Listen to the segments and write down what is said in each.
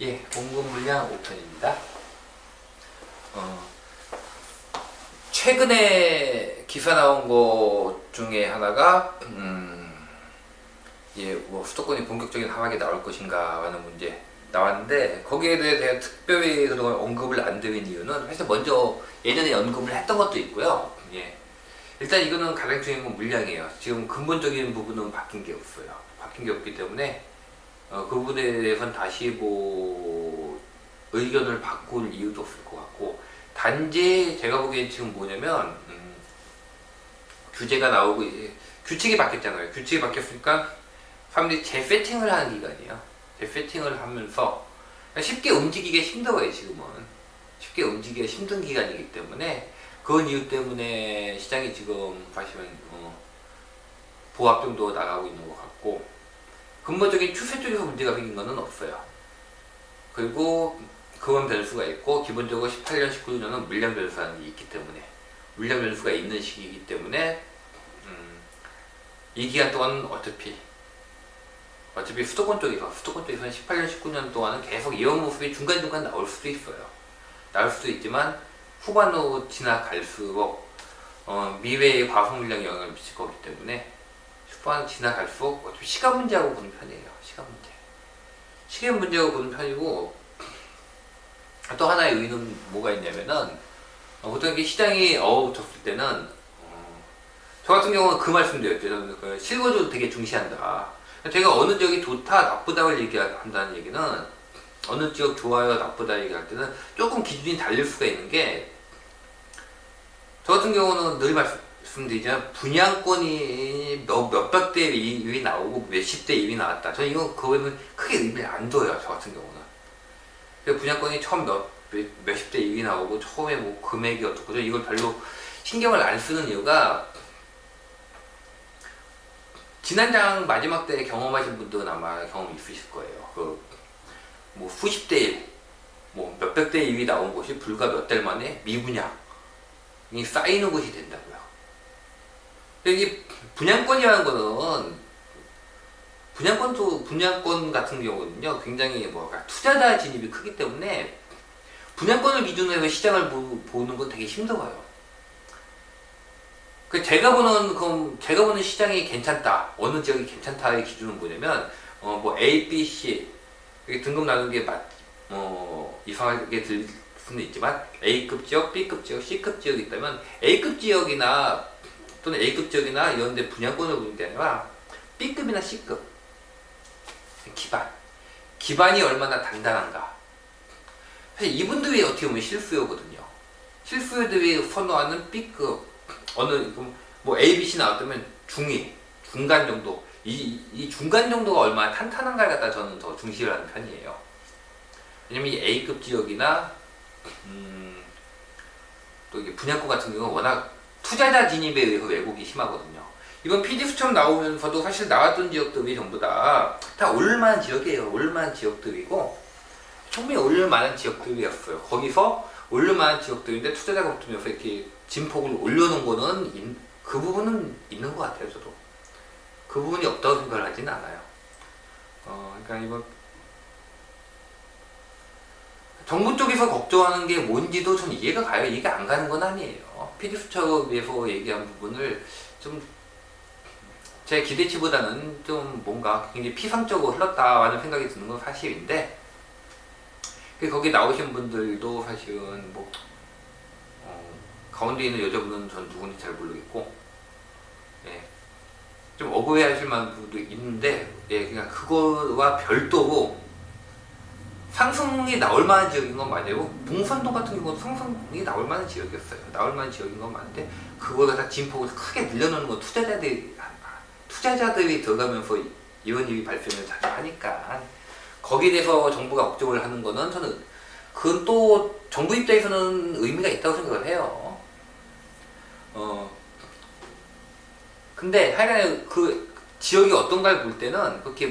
예, 공급 물량 5편입니다. 최근에 기사 나온 것 중에 하나가 예, 뭐 수도권이 본격적인 하락이 나올 것인가 하는 문제 나왔는데, 거기에 대해 제가 특별히 그동안 언급을 안 드린 이유는 사실 먼저 예전에 언급을 했던 것도 있고요. 예, 일단 이거는 가장 중요한 건 물량이에요. 지금 근본적인 부분은 바뀐 게 없어요. 바뀐 게 없기 때문에 그 부분에 대해서는 다시 뭐 의견을 바꿀 이유도 없을 것 같고, 단지 제가 보기엔 지금 뭐냐면 규제가 나오고 규칙이 바뀌었잖아요. 규칙이 바뀌었으니까 사람들이 재세팅을 하는 기간이에요. 재세팅을 하면서 쉽게 움직이기 힘들어요. 지금은 쉽게 움직이기 힘든 기간이기 때문에, 그런 이유 때문에 시장이 지금 사실은 보합 정도 나가고 있는 것 같고, 근본적인 추세 쪽에서 문제가 생긴 거는 없어요. 그리고 그건 변수가 있고, 기본적으로 18년, 19년은 물량 변수라는 게 있기 때문에, 물량 변수가 있는 시기이기 때문에 이 기간 동안은 어차피 수도권 쪽에서는 18년, 19년 동안은 계속 이런 모습이 중간중간 나올 수도 있어요. 나올 수도 있지만 후반으로 지나갈수록 미래의 과속 물량에 영향을 미칠 거기 때문에 후반 지나갈수록 어차피 시간 문제하고 보는 편이에요. 시간 문제하고 보는 편이고, 또 하나의 의의는 뭐가 있냐면은 보통 이렇게 시장이 얼어붙었을 때는 저 같은 경우는 그 말씀드렸죠. 저는 그 실거주 되게 중시한다. 제가 어느 지역이 좋다 나쁘다를 얘기한다는 얘기는, 어느 지역 좋아요 나쁘다 얘기할 때는 조금 기준이 달릴 수가 있는 게, 저 같은 경우는 늘 말씀드리지만 분양권이 몇백 대 1위 나오고 몇십 대 1위 나왔다. 저는 그거는 크게 의미를 안 둬요. 저 같은 경우는. 분양권이 처음 몇십 대 1위 나오고 처음에 뭐 금액이 어떻고, 이걸 별로 신경을 안 쓰는 이유가, 지난 장 마지막 때 경험하신 분들은 아마 경험이 있으실 거예요. 뭐 수십 대 1, 뭐 몇백 대 1이 나온 곳이 불과 몇 달 만에 미분양이 쌓이는 곳이 된다고요. 이게 분양권이라는 거는, 분양권 같은 경우는요, 굉장히 투자자 진입이 크기 때문에 분양권을 기준으로 해서 시장을 보는 건 되게 힘들어요. 제가 보는 시장이 괜찮다, 어느 지역이 괜찮다의 기준은 뭐냐면, 뭐 A, B, C 등급 나누는 게 이상하게 들릴 수는 있지만, A급 지역, B급 지역, C급 지역이 있다면, A급 지역이나 또는 A급 지역이나 이런 데 분양권을 보는 게 아니라 B급이나 C급 기반이 얼마나 단단한가. 사실 이분들이 어떻게 보면 실수요거든요. 실수요들이 선호하는 B급, 뭐 A, B, C 나왔다면 중간 정도, 이 중간 정도가 얼마나 탄탄한가를 갖다 저는 더 중시를 하는 편이에요. 왜냐면 이 A급 지역이나 또 이게 분양권 같은 경우는 워낙 투자자 진입에 의해서 왜곡이 심하거든요. 이번 PD수첩 나오면서도 사실 나왔던 지역들이 전부 다 오를만한 지역이에요. 오를만한 지역들이고, 충분히 오를만한 지역들이었어요. 거기서 오를만한 지역들인데 투자자가 붙으면서 이렇게 진폭을 올려놓은 거는, 그 부분은 있는 것 같아요. 저도 그 부분이 없다고 생각을 하지는 않아요. 그러니까 이번 정부 쪽에서 걱정하는 게 뭔지도 전 이해가 가요. 이해가 안 가는 건 아니에요. PD수첩에서 얘기한 부분을 좀 제 기대치보다는 좀 뭔가 굉장히 피상적으로 흘렀다라는 생각이 드는 건 사실인데, 거기 나오신 분들도 사실은 가운데 있는 여자분은 전 누군지 잘 모르겠고, 예, 좀 억울해하실 만한 분도 있는데, 예, 그냥 그거와 별도로 상승이 나올 만한 지역인 건 맞아요. 봉선동 같은 경우는 상승이 나올 만한 지역이었어요. 나올 만한 지역인 건 맞는데, 그거를 다 진폭을 크게 늘려놓는 건 투자자들이 들어가면서 이런 일이 발생을 자주 하니까, 거기에 대해서 정부가 걱정을 하는 거는, 저는 그건 또 정부 입장에서는 의미가 있다고 생각을 해요. 근데 하여간 그 지역이 어떤가를 볼 때는, 그렇게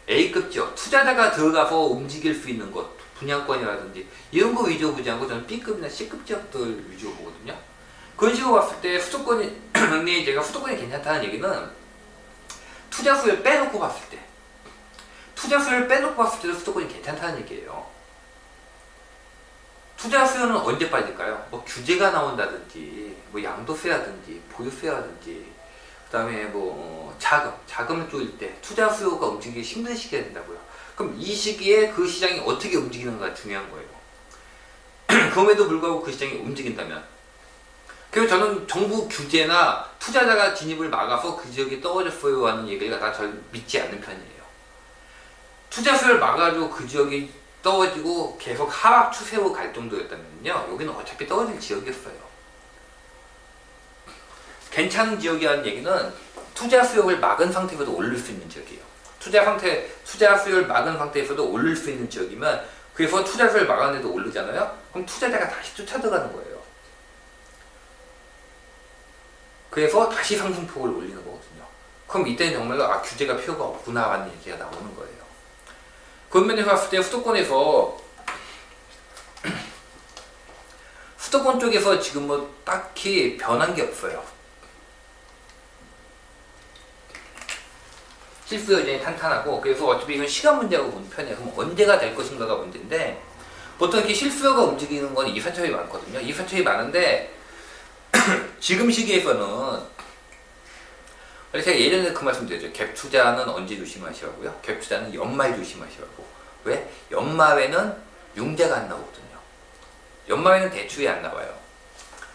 A급 지역, 투자자가 들어가서 움직일 수 있는 것, 분양권이라든지 이런 거 위주로 보지 않고, 저는 B급이나 C급 지역들 위주로 보거든요. 그런 식으로 봤을 때 제가 수도권이 괜찮다는 얘기는, 투자 수요를 빼놓고 봤을 때, 투자 수요를 빼놓고 봤을 때도 수도권이 괜찮다는 얘기예요. 투자 수요는 언제 빠질까요? 뭐 규제가 나온다든지, 뭐 양도세라든지, 보유세라든지, 그 다음에 뭐 자금을 쪼일 때 투자 수요가 움직이기 힘든 시기가 된다고요. 그럼 이 시기에 그 시장이 어떻게 움직이는가 중요한 거예요. 그럼에도 불구하고 그 시장이 움직인다면, 그리고 저는 정부 규제나 투자자가 진입을 막아서 그 지역이 떨어졌어요 하는 얘기가 다 잘 믿지 않는 편이에요. 투자 수요를 막아가지고 그 지역이 떨어지고 계속 하락 추세로 갈 정도였다면요, 여기는 어차피 떨어질 지역이었어요. 괜찮은 지역이라는 얘기는 투자 수요를 막은 상태에서도 오를 수 있는 지역이에요. 투자 수요를 막은 상태에서도 오를 수 있는 지역이면, 그래서 투자 수요를 막았는데도 오르잖아요? 그럼 투자자가 다시 쫓아들어가는 거예요. 그래서 다시 상승폭을 올리는 거거든요. 그럼 이때는 정말로 규제가 필요가 없구나 라는 얘기가 나오는 거예요. 그런 면에서 봤을 때 수도권 쪽에서 지금 뭐 딱히 변한 게 없어요. 실수 여전히 탄탄하고, 그래서 어차피 이건 시간 문제라고 보는 편이에요. 그럼 언제가 될 것인가가 문제인데, 보통 이렇게 실수요가 움직이는 건 이사철이 많거든요. 이사철이 많은데 지금 시기에서는, 제가 예전에 그 말씀 드렸죠. 갭 투자는 언제 조심하시라고요? 갭 투자는 연말 조심하시라고. 왜? 연말에는 융자가 안 나오거든요. 연말에는 대출이 안 나와요.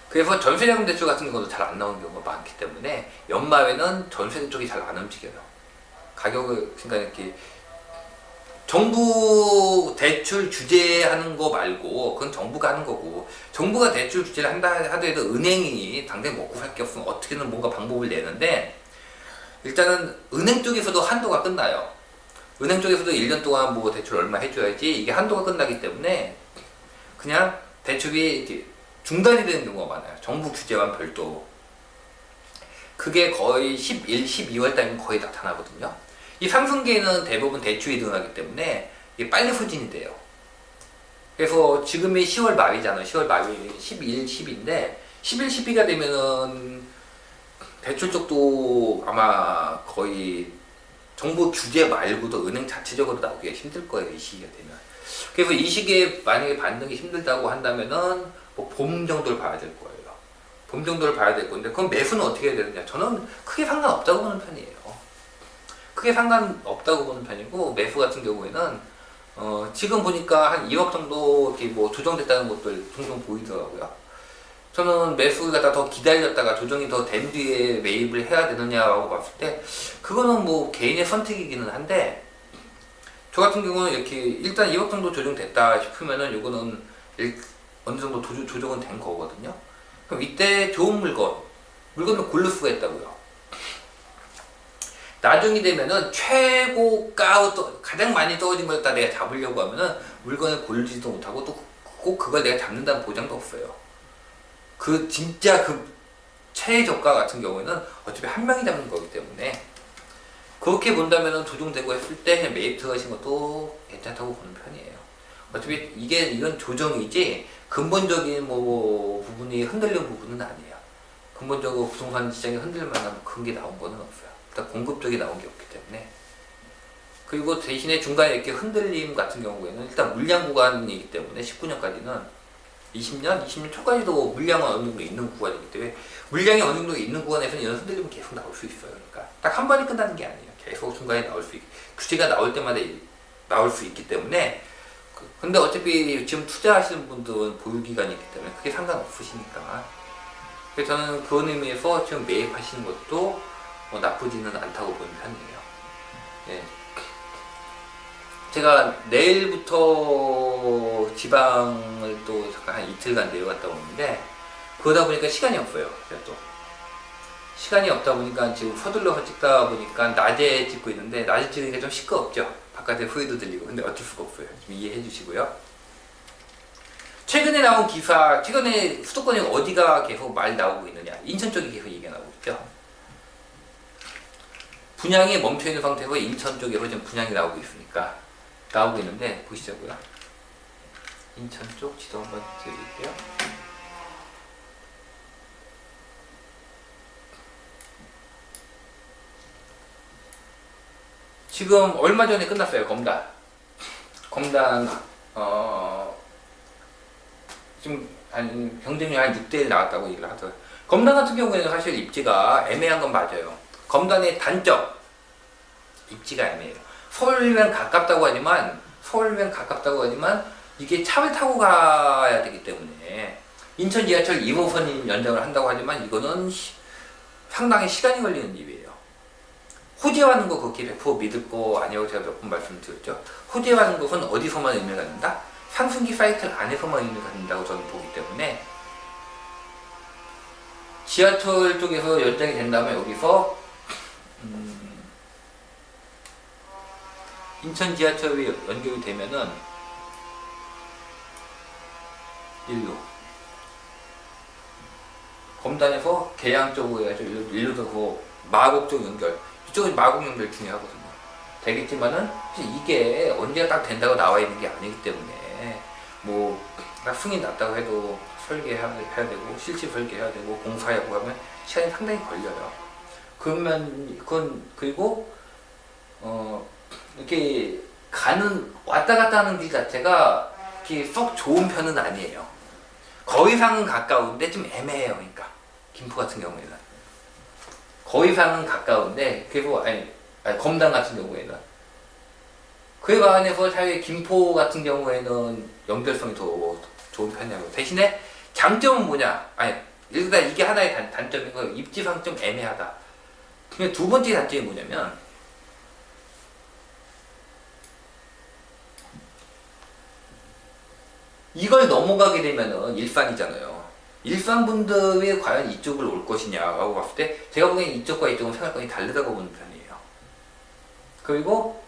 그래서 전세자금 대출 같은 경우도 잘 안 나오는 경우가 많기 때문에 연말에는 전세 쪽이 잘 안 움직여요. 가격을, 그러니까 이렇게 정부 대출 규제하는 거 말고, 그건 정부가 하는 거고, 정부가 대출 규제를 한다 하더라도 은행이 당장 먹고 살 게 없으면 어떻게든 뭔가 방법을 내는데, 일단은 은행 쪽에서도 한도가 끝나요. 은행 쪽에서도 1년 동안 뭐 대출 얼마 해줘야지, 이게 한도가 끝나기 때문에 그냥 대출이 이렇게 중단이 되는 경우가 많아요. 정부 규제와는 별도로. 그게 거의 11, 12월 달이면 거의 나타나거든요. 이 상승기에는 대부분 대출이 늘어나기 때문에 이게 빨리 후진이 돼요. 그래서 지금이 10월 말이잖아요. 10월 말이 11, 10인데 11, 12가 되면은 대출 쪽도 아마 거의 정부 규제 말고도 은행 자체적으로 나오기가 힘들 거예요. 이 시기가 되면. 그래서 이 시기에 만약에 반등이 힘들다고 한다면은 뭐 봄 정도를 봐야 될 거예요. 봄 정도를 봐야 될 건데, 그럼 매수는 어떻게 해야 되느냐? 저는 크게 상관없다고 보는 편이에요. 크게 상관없다고 보는 편이고, 매수 같은 경우에는 지금 보니까 한 2억 정도 이렇게 뭐 조정됐다는 것들 종종 보이더라고요. 저는 매수를 갖다 더 기다렸다가 조정이 더 된 뒤에 매입을 해야 되느냐라고 봤을 때, 그거는 뭐 개인의 선택이기는 한데, 저 같은 경우는 이렇게 일단 2억 정도 조정됐다 싶으면은 이거는 어느 정도 조정은 된 거거든요. 그럼 이때 좋은 물건을 고를 수가 있다고요. 나중이 되면은 최고가 가장 많이 떨어진 걸 갖다 내가 잡으려고 하면은 물건을 고르지도 못하고, 또 꼭 그걸 내가 잡는다는 보장도 없어요. 진짜 최저가 같은 경우에는 어차피 한 명이 잡는 거기 때문에, 그렇게 본다면은 조정되고 했을 때 그냥 매입 들어가신 것도 괜찮다고 보는 편이에요. 어차피 이건 조정이지 근본적인 뭐 부분이 흔들리는 부분은 아니에요. 근본적으로 부동산 시장이 흔들릴 만한 그런 게 나온 거는 없어요. 일단 공급 쪽이 나온 게 없기 때문에. 그리고 대신에 중간에 이렇게 흔들림 같은 경우에는 일단 물량 구간이기 때문에 19년까지는 20년 초까지도 물량은 어느 정도 있는 구간이기 때문에, 물량이 어느 정도 있는 구간에서는 이런 흔들림은 계속 나올 수 있어요. 그러니까 딱 한 번에 끝나는 게 아니에요. 계속 중간에 규제가 나올 때마다 나올 수 있기 때문에. 근데 어차피 지금 투자하시는 분들은 보유기간이 있기 때문에 크게 상관없으시니까. 그래서 저는 그런 의미에서 지금 매입하시는 것도 뭐 나쁘지는 않다고 보는 편이에요. 네. 제가 내일부터 지방을 또 잠깐 한 이틀간 내려갔다 오는데, 그러다 보니까 시간이 없어요. 제가 또 시간이 없다 보니까 지금 서둘러서 찍다 보니까 낮에 찍고 있는데, 낮에 찍으니까 좀 시끄럽죠. 바깥에 소리도 들리고. 근데 어쩔 수가 없어요. 좀 이해해 주시고요. 최근에 나온 기사, 최근에 수도권에 어디가 계속 말 나오고 있느냐? 인천 쪽이 계속 얘기가 나오고 있죠. 분양이 멈춰있는 상태에서 인천 쪽에서 지금 분양이 나오고 있는데 보시자고요. 인천 쪽 지도 한번 드릴게요. 지금 얼마 전에 끝났어요. 검단 지금 한 경쟁률 한 6대1 나왔다고 얘기를 하더라고요. 검단 같은 경우에는 사실 입지가 애매한 건 맞아요. 검단의 단점, 입지가 애매해요. 서울이면 가깝다고 하지만 이게 차를 타고 가야 되기 때문에 인천 지하철 2호선 연장을 한다고 하지만 이거는 상당히 시간이 걸리는 일이에요. 호재하는 거 그렇게 100% 믿을 거 아니라고 제가 몇 번 말씀드렸죠. 호재하는 것은 어디서만 의미를 갖는다? 상승기 사이클 안에서만 의미를 갖는다고 저는 보기 때문에 지하철 쪽에서 연장이 된다면 여기서 인천 지하철이 연결이 되면은 일로 검단에서 계양 쪽으로 해가지고 일로도 그 마곡 쪽 연결, 이쪽은 마곡 연결 중요하거든요. 되겠지만은 이게 언제가 딱 된다고 나와 있는 게 아니기 때문에 뭐 딱 승인 났다고 해도 설계해야 되고 실시 설계해야 되고 공사하고 하면 시간이 상당히 걸려요. 그리고 이렇게 왔다 갔다 하는 길 자체가 이렇게 썩 좋은 편은 아니에요. 거의상은 가까운데 좀 애매해요. 그러니까 김포 같은 경우에는 거의상은 가까운데 그리고 검단 같은 경우에는 그에 반해서 차라리 김포 같은 경우에는 연결성이 더 좋은 편이라고. 대신에 장점은 뭐냐? 일단 이게 하나의 단점이고 입지상 좀 애매하다. 근데 두 번째 단점이 뭐냐면 이걸 넘어가게 되면은 일산이잖아요. 일산 분들이 과연 이쪽을 올 것이냐라고 봤을 때 제가 보기엔 이쪽과 이쪽은 생활권이 다르다고 보는 편이에요. 그리고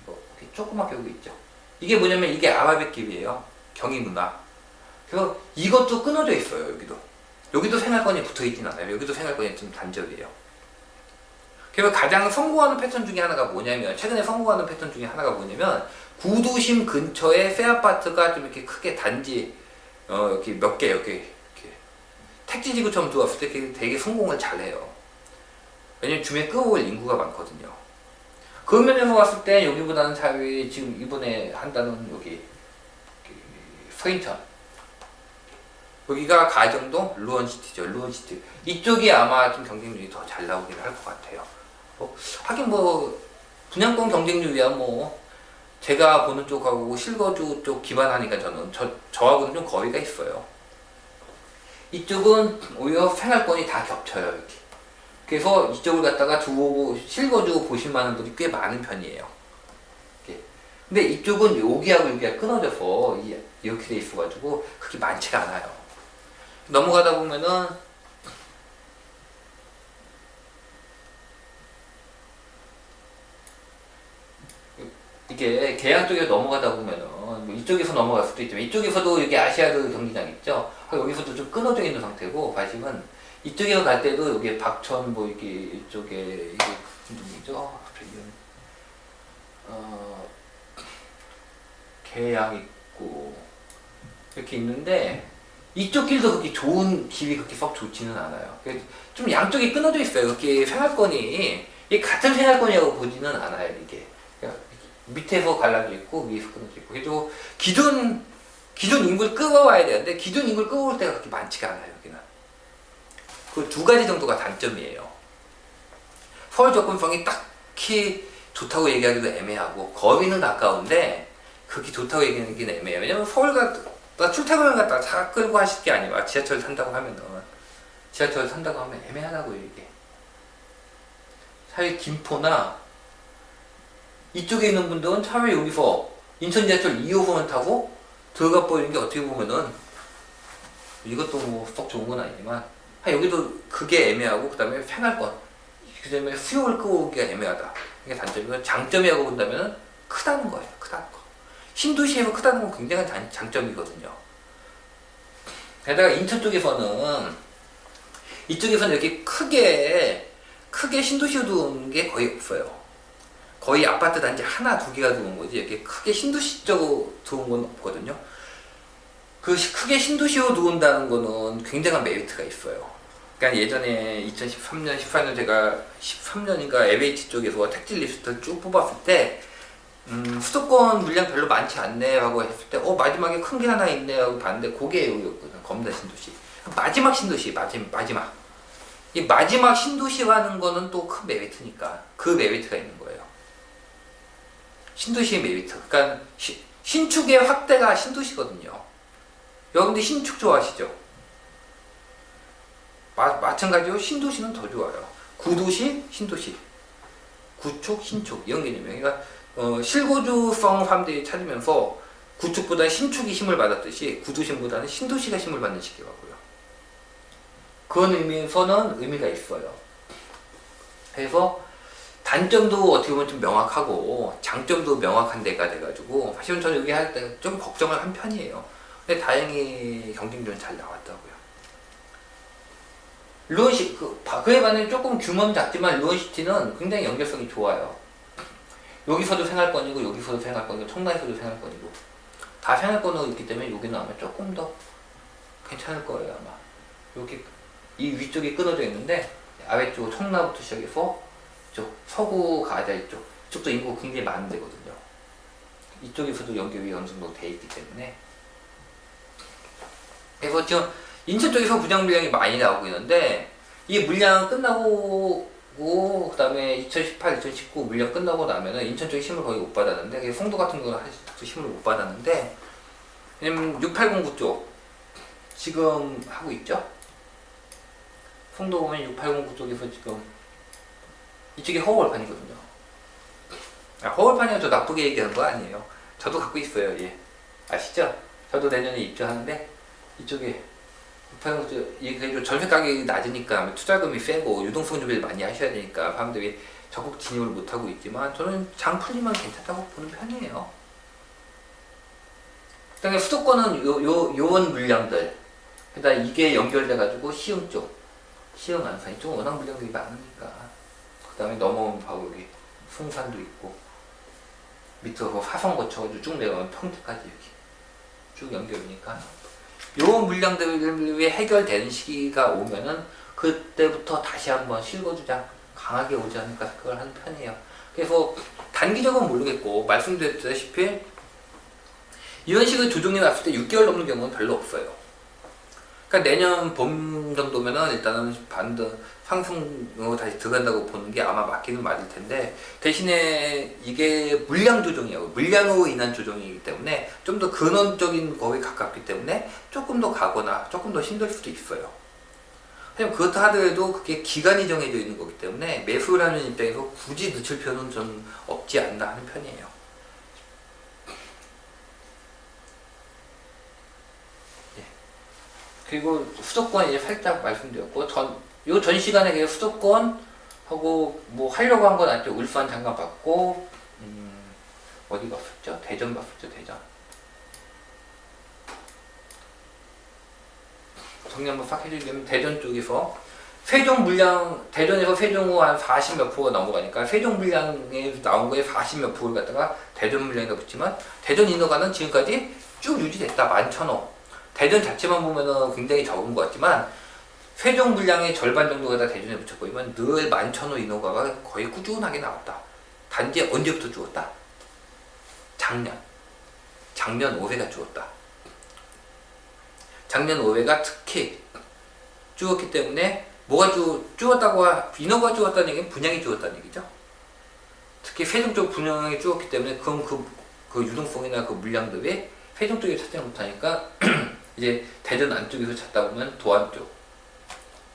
이렇게 조그맣게 여기 있죠. 이게 뭐냐면 이게 아라뱃길이에요. 경의문화. 그래서 이것도 끊어져 있어요. 여기도 생활권이 붙어있진 않아요. 여기도 생활권이 좀 단절이에요. 그래서 가장 성공하는 패턴 중에 하나가 뭐냐면 최근에 성공하는 패턴 중에 하나가 뭐냐면 구도심 근처에 새 아파트가 좀 이렇게 크게 단지 이렇게 몇 개 이렇게 택지지구처럼 들어왔을 때 되게 성공을 잘해요. 왜냐면 주변에 끌어올 인구가 많거든요. 그 면에서 봤을 때 여기보다는 차라리 지금 이번에 한다는 여기 서인천 여기가 가정동 루원시티죠. 루원시티 이쪽이 아마 좀 경쟁률이 더 잘 나오긴 할 것 같아요. 하긴 분양권 경쟁률이야 제가 보는 쪽하고 실거주 쪽 기반하니까 저하고는 좀 거리가 있어요. 이쪽은 오히려 생활권이 다 겹쳐요. 이렇게. 그래서 이쪽을 갖다가 실거주 보실 만한 분이 꽤 많은 편이에요. 이렇게. 근데 이쪽은 여기하고 여기가 끊어져서 이렇게 돼 있어가지고 그렇게 많지가 않아요. 넘어가다 보면은 이게 계양 쪽에 넘어가다 보면은 이쪽에서 넘어갈 수도 있지만 이쪽에서도 여기 아시아드 경기장 있죠. 여기서도 좀 끊어져 있는 상태고 과식은 이쪽에서 갈 때도 여기 박천 이쪽에 이게 무슨 동이죠? 계양 있고 이렇게 있는데 이쪽 길도 그렇게 좋은 길이 그렇게 썩 좋지는 않아요. 좀 양쪽이 끊어져 있어요. 이렇게 생활권이 이게 같은 생활권이라고 보지는 않아요. 이게 밑에서 갈라져 있고 위에서 끊어져 있고. 그래도 기존 인구를 끌어와야 되는데 기존 인구를 끌어올 때가 그렇게 많지가 않아요. 여기는 그 두 가지 정도가 단점이에요. 서울 접근성이 딱히 좋다고 얘기하기도 애매하고 거리는 가까운데 그렇게 좋다고 얘기하기는 애매해요. 왜냐면 출퇴근을 갖다가 차 끌고 하실 게 아니라 지하철 탄다고 하면 애매하다고 이게. 차라리 김포나 이쪽에 있는 분들은 차라리 여기서 인천 지하철 2호선을 타고 들어가 버리는 게 어떻게 보면은 이것도 썩 좋은 건 아니지만 여기도 그게 애매하고 그 다음에 생활권 그 다음에 수요를 끌어오기가 애매하다. 이게 단점이고 장점이라고 본다면 크다는 거예요. 크다는 거. 신도시에서 크다는 건 굉장한 장점이거든요. 게다가 인천 쪽에서는 이쪽에서는 이렇게 크게 신도시로 들어오는 게 거의 없어요. 거의 아파트 단지 하나 두 개가 들어온 거지 이렇게 크게 신도시 쪽으로 들어온 건 없거든요. 그 크게 신도시로 들어온다는 거는 굉장한 메리트가 있어요. 그러니까 예전에 2013년, 14년 제가 13년인가 LH 쪽에서 택지 리스트를 쭉 뽑았을 때 수도권 물량 별로 많지 않네 하고 했을 때 마지막에 큰 게 하나 있네 하고 봤는데 그게 여기였거든. 검단 신도시. 마지막 신도시, 마지막. 이 마지막 신도시라는 거는 또 큰 메리트니까 그 메리트가 있는 거예요. 신도시의 메리트. 그러니까 신축의 확대가 신도시거든요. 여러분들 신축 좋아하시죠? 마찬가지로 신도시는 더 좋아요. 구도시, 신도시. 구축, 신축 이런 개념이에요. 그러니까 실거주성 사람들이 찾으면서 구축보다 신축이 힘을 받았듯이 구도심보다는 신도시가 힘을 받는 시기라고요. 그런 의미에서는 의미가 있어요. 그래서 단점도 어떻게 보면 좀 명확하고 장점도 명확한 데가 돼가지고 사실은 저는 여기 할 때 좀 걱정을 한 편이에요. 근데 다행히 경쟁률은 잘 나왔더라고요. 루온시 그에 반해 조금 규모는 작지만 루온시티는 굉장히 연결성이 좋아요. 여기서도 생활권이고 여기서도 생활권이고 청라에서도 생활권이고 다 생활권으로 있기 때문에 여기는 아마 조금 더 괜찮을 거예요. 아마 여기 이 위쪽이 끊어져 있는데 아래쪽 청라부터 시작해서 이쪽 서구 가자 이쪽도 인구가 굉장히 많은 데거든요. 이쪽에서도 연결이 어느 정도 돼 있기 때문에 그래서 지금 인천 쪽에서 분양 물량이 많이 나오고 있는데 이 물량 끝나고 그 다음에 2018, 2019 물량 끝나고 나면은 인천 쪽에 힘을 거의 못 받았는데 송도 같은 거는 아직도 힘을 못 받았는데 왜냐면 6809 쪽 지금 하고 있죠. 송도 보면 6809 쪽에서 지금 이쪽이 허월판이거든요. 허월판이가 저 나쁘게 얘기하는 거 아니에요. 저도 갖고 있어요. 예. 아시죠? 저도 내년에 입주하는데 이쪽에 그래도 전세 가격이 낮으니까 투자금이 세고 유동성 준비를 많이 하셔야 되니까 사람들이 적극 진입을 못하고 있지만 저는 장 풀리면 괜찮다고 보는 편이에요. 그다음에 수도권은 요원 물량들 그다음 이게 연결돼가지고 시흥 쪽 시흥 안산 이쪽은 워낙 물량들이 많으니까 그 다음에 넘어오면 바로 여기 승산도 있고 밑으로 화성 거쳐가지고 쭉 내려가면 평택까지 여기 쭉 연결이니까 요 물량들이 해결되는 시기가 오면은 그때부터 다시 한번 실거주장 강하게 오지 않을까 생각을 하는 편이에요. 그래서 단기적으로 모르겠고 말씀드렸다시피 이런 식의 조정이 났을 때 6개월 넘는 경우는 별로 없어요. 그러니까 내년 봄 정도면은 일단은 상승으로 다시 들어간다고 보는 게 아마 맞기는 맞을 텐데 대신에 이게 물량 조정이에요. 물량으로 인한 조정이기 때문에 좀 더 근원적인 거에 가깝기 때문에 조금 더 가거나 조금 더 힘들 수도 있어요. 하지만 그렇다 하더라도 그게 기간이 정해져 있는 거기 때문에 매수를 하는 입장에서 굳이 늦출 필요는 좀 없지 않나 하는 편이에요. 그리고 수도권 이제 살짝 말씀드렸고 요 전 시간에 그냥 수도권 하고 뭐 하려고 한 건 아니죠. 울산 잠깐 봤고 어디 봤었죠? 대전 봤었죠. 대전. 정리 한번 싹 해주려면 대전 쪽에서 세종 물량 대전에서 세종으로 한 40 몇 프로가 넘어가니까 세종 물량에 나온 거에 40 몇 프로를 갖다가 대전 물량에다 붙이면 대전 인허가는 지금까지 쭉 유지됐다. 11,000호. 대전 자체만 보면은 굉장히 적은 것 같지만 세종 물량의 절반 정도가 다 대전에 붙여버리면 늘 11,000호 인허가가 거의 꾸준하게 나왔다. 단지 언제부터 죽었다? 작년 5회가 죽었다. 작년 5회가 특히 죽었기 때문에 뭐가 죽었다고 인허가가 죽었다는 얘기는 분양이 죽었다는 얘기죠. 특히 세종 쪽 분양이 죽었기 때문에 그럼 그 유동성이나 그 물량들이 세종 쪽에 찾지 못하니까 이제 대전 안쪽에서 찾다 보면 도안 쪽,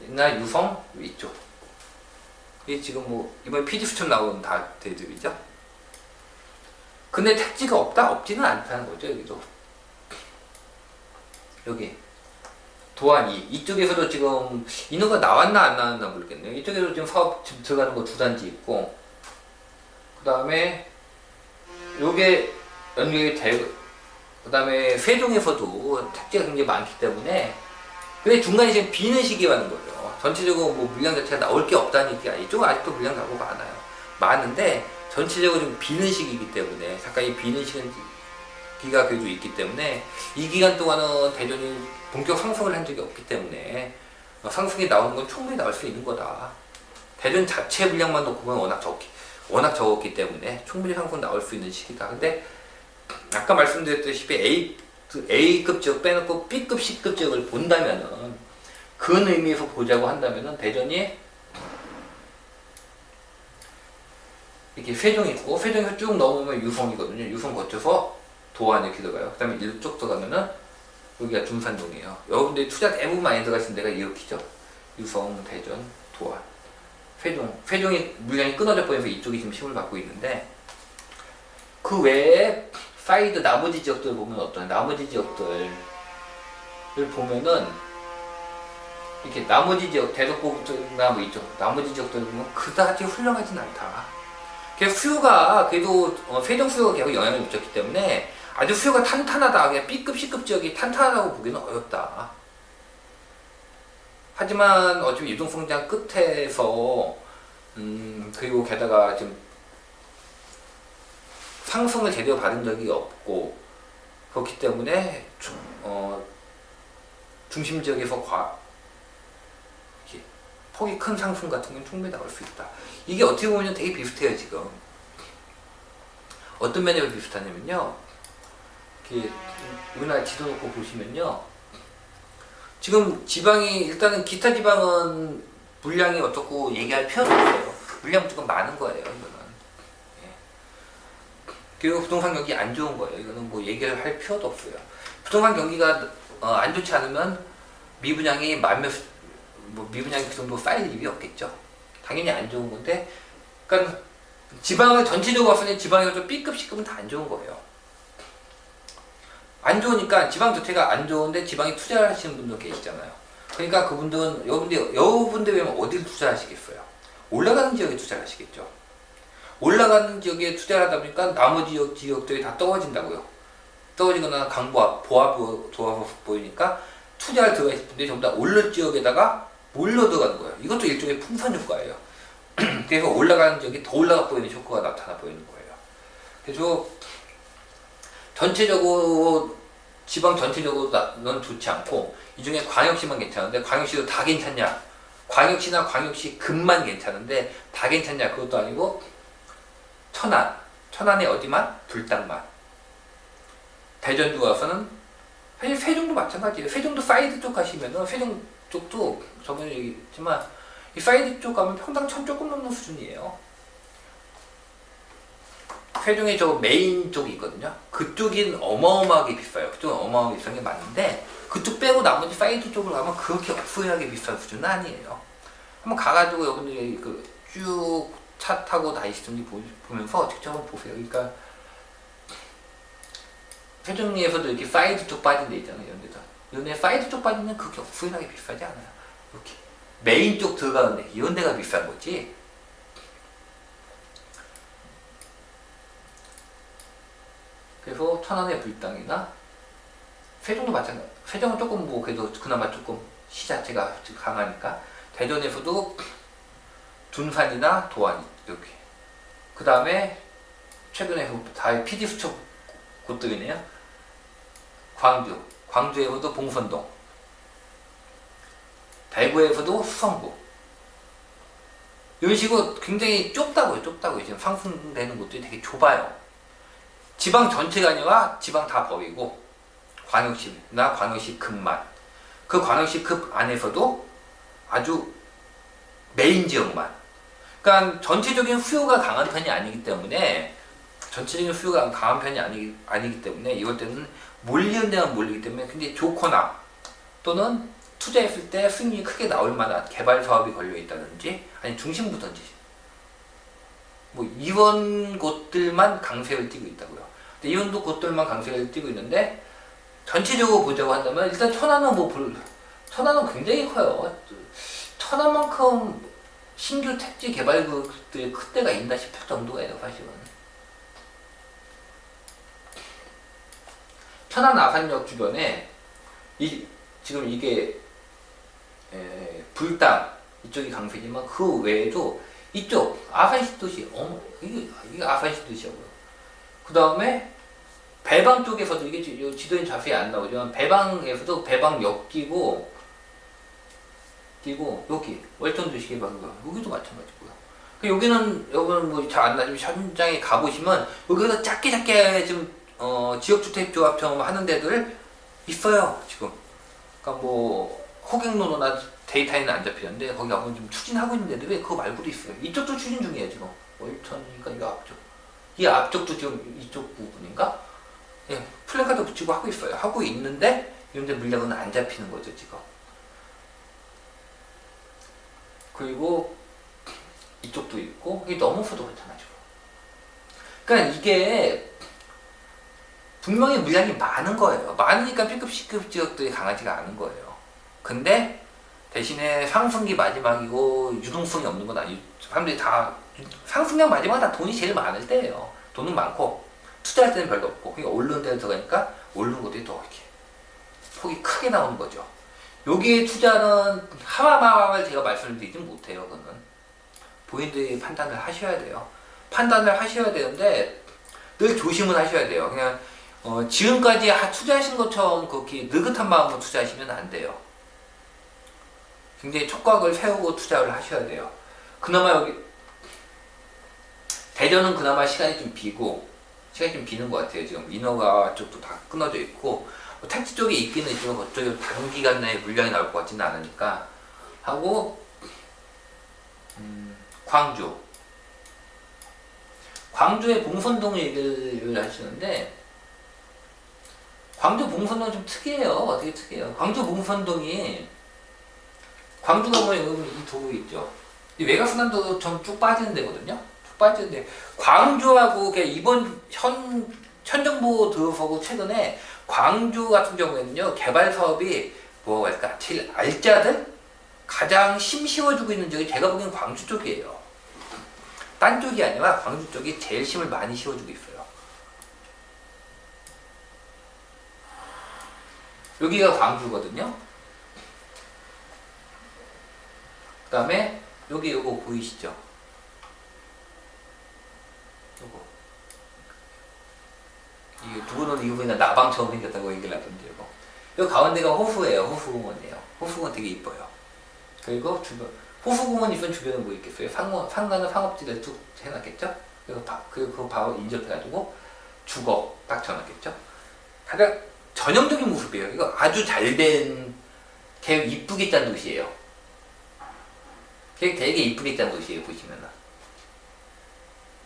옛날 유성 위쪽. 이게 지금 뭐 이번에 PD 수첩 나오는 다 대들이죠. 근데 택지가 없지는 않다는 거죠. 여기도 여기 도안 이쪽에서도 지금 인허가 나왔나 안 나왔나 모르겠네요. 이쪽에도 지금 사업 지금 들어가는 거 2단지 있고 그 다음에 요게 연결이 되고 그 다음에 세종에서도 택지가 굉장히 많기 때문에 근데 중간에 지금 비는 시기라는 거죠. 전체적으로 뭐 물량 자체가 나올 게 없다는 얘기가 이쪽은 아직도 물량 나오고 많은데 전체적으로 좀 비는 시기이기 때문에 잠깐 이 비는 시기가 그래도 있기 때문에 이 기간 동안은 대전이 본격 상승을 한 적이 없기 때문에 상승이 나오는 건 충분히 나올 수 있는 거다. 대전 자체 물량만 놓고 보면 워낙 적었기 때문에 충분히 상승 나올 수 있는 시기다. 근데 아까 말씀드렸다시피 A급 지역 빼놓고 B급, C급 지역을 본다면은 그런 의미에서 보자고 한다면은 대전이 이렇게 세종 있고 세종에서 쭉 넘으면 유성이거든요. 유성 거쳐서 도안 이렇게 들어가요. 그 다음에 이쪽 들어가면은 여기가 둔산동이에요. 여러분들이 투자 대부분 많이 들어가신 데가 이렇게죠. 유성, 대전, 도안, 세종이 물량이 끊어져 버려서 이쪽이 지금 힘을 받고 있는데 그 외에 사이드 나머지 지역들 보면 어떤 나머지 지역들을 보면은 이렇게 나머지 지역 대덕고나 뭐 이쪽 나머지 지역들 보면 그다지 훌륭하진 않다. 그래서 수요가 그래도 세종 수요가 계속 영향을 미쳤기 때문에 아주 수요가 탄탄하다. 그냥 B급, C급 지역이 탄탄하다고 보기는 어렵다. 하지만 어차피 유동성장 끝에서 그리고 게다가 지금 상승을 제대로 받은 적이 없고 그렇기 때문에 중심 지역에서 폭이 큰 상승 같은 건 충분히 나올 수 있다. 이게 어떻게 보면 되게 비슷해요. 지금 어떤 면에서 비슷하냐면요, 이렇게 우리나라 지도 놓고 보시면요, 지금 지방이 일단은 기타 지방은 물량이 어떻고 얘기할 필요는 없어요. 물량 무조건 많은 거예요. 이거는. 그리고 부동산 경기 안 좋은 거예요. 이거는 뭐 얘기를 할 필요도 없어요. 부동산 경기가 안 좋지 않으면 미분양이 미분양이 그 정도 쌓일 일이 없겠죠. 당연히 안 좋은 건데, 그러니까 지방을 전체적으로 봤을 때 지방에서 좀 B급, C급은 다 안 좋은 거예요. 안 좋으니까 지방 자체가 안 좋은데 지방에 투자를 하시는 분들 계시잖아요. 그러니까 그분들은 여러분들 왜냐면 어디를 투자하시겠어요? 올라가는 지역에 투자를 하시겠죠. 올라가는 지역에 투자를 하다 보니까 나머지 지역들이 다 떨어진다고요. 떨어지거나 보합 보이니까 투자를 들어가실 분들이 전부 다 올라 지역에다가 몰려 들어가는 거예요. 이것도 일종의 풍선 효과예요. 그래서 올라가는 지역이 더 올라가 보이는 효과가 나타나 보이는 거예요. 그래서 전체적으로 지방 전체적으로는 좋지 않고 이 중에 광역시만 괜찮은데 광역시도 다 괜찮냐? 광역시나 광역시 근만 괜찮은데 다 괜찮냐? 그것도 아니고 천안의 어디만? 불당만. 대전주 와서는 사실 세종도 마찬가지예요. 세종도 사이드 쪽 가시면은 세종 쪽도 저번에 얘기했지만 이 사이드 쪽 가면 평당 1000 조금 넘는 수준이에요. 세종의 저 메인 쪽이 있거든요. 그쪽은 어마어마하게 비싸요. 그쪽은 어마어마하게 비싼 게 맞는데 그쪽 빼고 나머지 사이드 쪽으로 가면 그렇게 억소하게 비싼 수준은 아니에요. 한번 가가지고 여러분들이 쭉 차 타고 다니시든지 보면서 직접 한번 보세요. 그러니까 세종리에서도 이렇게 사이드 쪽 빠진 데 있잖아요. 이런 데다. 이런 데 사이드 쪽 빠진 데는 그렇게 억소하게 비싸지 않아요. 이렇게 메인 쪽 들어가는 데 이런 데가 비싼 거지. 그래서 천안의 불당이나 세종도 마찬가지. 세종은 조금 뭐 그래도 그나마 조금 시 자체가 강하니까 대전에서도 둔산이나 도안 이렇게. 그 다음에 최근에 다 PD 수첩 곳들이네요. 광주에서도 봉선동, 대구에서도 수성구. 이런 식으로 굉장히 좁다고요. 지금 상승되는 곳들이 되게 좁아요. 지방 전체가 아니라 지방 다 버리고 광역시나 광역시 급만, 그 광역시 급 안에서도 아주 메인 지역만. 그러니까 전체적인 수요가 강한 편이 아니기 때문에 아니기 때문에 이럴 때는 몰리는 데만 몰리기 때문에 굉장히 좋거나 또는 투자했을 때 수익률이 크게 나올 만한 개발 사업이 걸려 있다든지 아니 중심부든지 뭐 이런 곳들만 강세를 띠고 있다고요. 근데 이런 곳들만 강세를 띠고 있는데 전체적으로 보자고 한다면 일단 천안은 굉장히 커요. 천안만큼 신규 택지 개발구들이 큰 데가 있나 싶을 정도예요, 사실은. 천안 아산역 주변에 지금 이게 불당 이쪽이 강세지만 그 외에도 이쪽 아산시 도시 이게 아산시 도시하고요. 그 다음에 배방 쪽에서도 이게 지도에 자세히 안 나오지만 배방에서도 배방역 끼고 띄고 여기 월천 주식의 방법 여기도 마찬가지고요. 여기는 여러분 뭐 잘 안 나지만 현장에 가보시면 여기서 작게 좀 지역주택조합처럼 하는 데들 있어요 지금. 그러니까 뭐 호갱노노나 데이터에는 안 잡히는데 거기 가보면 좀 추진하고 있는 데들이 그거 말고도 있어요. 이쪽도 추진 중이에요 지금. 월천이니까 이 앞쪽, 이 앞쪽도 지금 이쪽 부분인가? 예, 플래카드 붙이고 하고 있어요. 하고 있는데 이런데 물량은 안 잡히는 거죠 지금. 그리고 이쪽도 있고 이게 너무 소도 괜찮아지고. 그러니까 이게 분명히 물량이 많은 거예요. 많으니까 B급, C급 지역들이 강하지가 않은 거예요. 근데 대신에 상승기 마지막이고 유동성이 없는 건 아니고 사람들이 다 상승량 마지막 다 돈이 제일 많을 때예요. 돈은 많고 투자할 때는 별로 없고 그러니까 오르는 데를 들어가니까 오르는 것들이 더 이렇게 폭이 크게 나오는 거죠. 여기에 투자는 하마마를 제가 말씀을 드리지 못해요. 그거는 본인들이 판단을 하셔야 돼요. 판단을 하셔야 되는데 늘 조심을 하셔야 돼요. 그냥 지금까지 투자하신 것처럼 그렇게 느긋한 마음으로 투자하시면 안 돼요. 굉장히 촉각을 세우고 투자를 하셔야 돼요. 그나마 여기 대전은 그나마 시간이 좀 비는 것 같아요. 지금 인허가 쪽도 다 끊어져 있고 택지 쪽에 있기는 있지만 그쪽에 단기간 내에 물량이 나올 것 같지는 않으니까 하고 광주의 봉선동 얘기를 하시는데 광주 봉선동 좀 특이해요. 되게 특이해요. 광주 봉선동이 광주가 뭐 여러분 이 도로 있죠. 이 외곽순환도 좀 쭉 빠지는 데거든요. 쭉 빠지는데 광주하고 이번 현 정부 들어서고 최근에 광주 같은 경우에는요 개발 사업이 뭐가 있을까 제일 알짜들 가장 힘 씌워주고 있는 지역이 제가 보기엔 광주 쪽이에요. 딴 쪽이 아니라 광주 쪽이 제일 힘을 많이 씌워주고 있어요. 여기가 광주거든요. 그 다음에 여기 요거 보이시죠? 요거 이게 누구는 이거는 나방처럼 생겼다고 얘기를 하던데 요거. 요 가운데가 호수예요. 호수공원이에요. 호수공원 되게 이뻐요. 그리고 주변 호수공원 있으면 주변에 뭐 있겠어요? 상가는 상업지대를 툭 해놨겠죠? 그리고 그거 바로 인접해가지고 주거 딱 쳐놨겠죠? 가장 전형적인 모습이에요. 이거 아주 잘된 되게 이쁘게 짠 도시예요. 되게 이쁘게 짠 도시예요. 보시면은.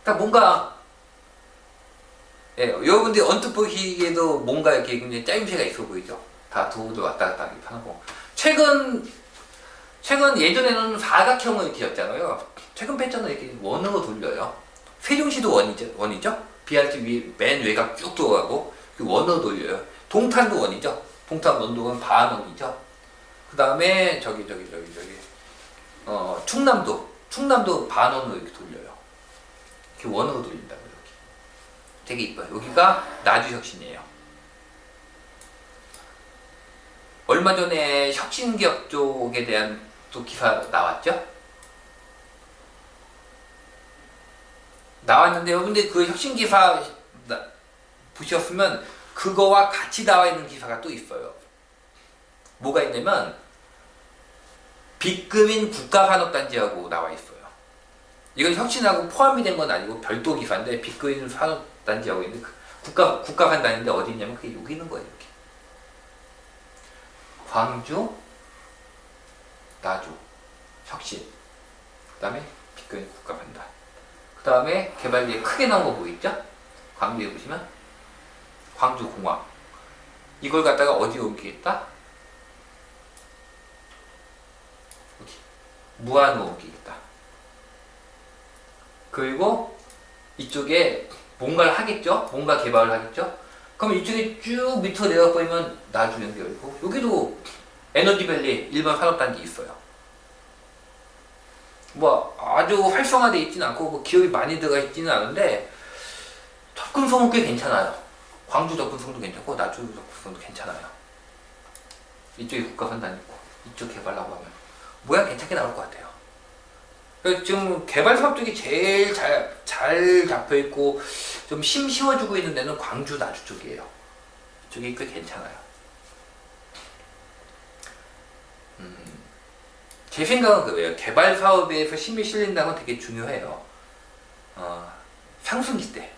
그러니까 뭔가 여러분들이 언뜻 보시기에도 뭔가 이렇게 굉장히 짜임새가 있어 보이죠. 다 도로도 왔다 갔다 이렇게 하고. 최근 예전에는 사각형을 이렇게 였잖아요. 최근 패턴은 이렇게 원으로 돌려요. 세종시도 원이죠. BRT 맨 외곽 쭉 들어가고 원으로 돌려요. 동탄도 원이죠. 동탄 원동은 반원이죠. 그 다음에 충남도 반원으로 이렇게 돌려요. 이렇게 원으로 돌린다고요. 여기. 되게 이뻐요. 여기가 나주혁신이에요. 얼마 전에 혁신기업 쪽에 대한 또 기사 나왔죠? 나왔는데 여러분들 그 혁신기사 보셨으면 그거와 같이 나와 있는 기사가 또 있어요. 뭐가 있냐면 빅그린 국가산업단지하고 나와 있어요. 이건 혁신하고 포함이 된 건 아니고 별도 기사인데 빅그린 산업단지하고 있는데 국가산단인데 어디 있냐면 그게 여기 있는 거예요. 이렇게. 광주, 나주, 혁신, 그 다음에 빅그린 국가산단, 그 다음에 개발비에 크게 나온 거 보이죠? 광주에 보시면 광주공항. 이걸 갖다가 어디에 옮기겠다? 여기 무안으로 옮기겠다. 그리고 이쪽에 뭔가를 하겠죠? 뭔가 개발을 하겠죠? 그럼 이쪽에 쭉 밑으로 내려가 보면 나주 연결이고 여기도 에너지밸리 일반 산업단지 있어요. 뭐 아주 활성화되어 있지는 않고 뭐 기업이 많이 들어가 있지는 않은데 접근성은 꽤 괜찮아요. 광주 접근성도 괜찮고 나주 접근성도 괜찮아요. 이쪽에 국가산단 있고 이쪽 개발하고 하면 모양 괜찮게 나올 것 같아요. 지금 개발 사업 쪽이 제일 잘 잡혀있고 좀 힘 씌워주고 있는 데는 광주 나주 쪽이에요. 이쪽이 꽤 괜찮아요. 제 생각은 그거예요. 개발 사업에서 힘이 실린다는 건 되게 중요해요. 상승기 때.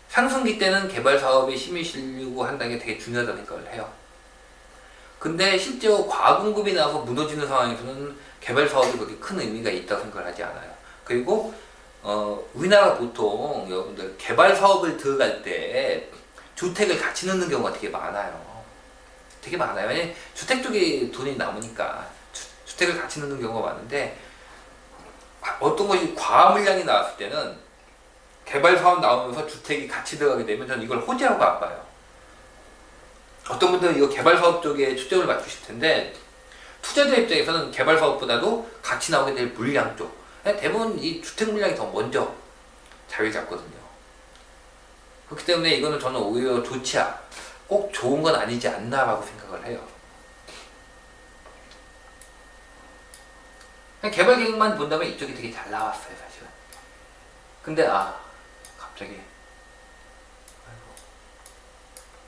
상승기 때는 개발 사업에 힘이 실리고 한다는 게 되게 중요하다고 생각을 해요. 근데 실제로 과공급이 나와서 무너지는 상황에서는 개발 사업이 그렇게 큰 의미가 있다고 생각을 하지 않아요. 그리고 우리나라 보통 여러분들 개발 사업을 들어갈 때 주택을 같이 넣는 경우가 되게 많아요. 되게 많아요. 왜냐면 주택 쪽에 돈이 남으니까 주택을 같이 넣는 경우가 많은데, 어떤 것이 과한 물량이 나왔을 때는 개발 사업 나오면서 주택이 같이 들어가게 되면 저는 이걸 호재라고 안 봐요. 어떤 분들은 이거 개발 사업 쪽에 초점을 맞추실 텐데, 투자자 입장에서는 개발 사업보다도 같이 나오게 될 물량 쪽, 대부분 이 주택 물량이 더 먼저 자리를 잡거든요. 그렇기 때문에 이거는 저는 오히려 꼭 좋은 건 아니지 않나라고 생각을 해요. 개발 계획만 본다면 이쪽이 되게 잘 나왔어요, 사실은. 근데 갑자기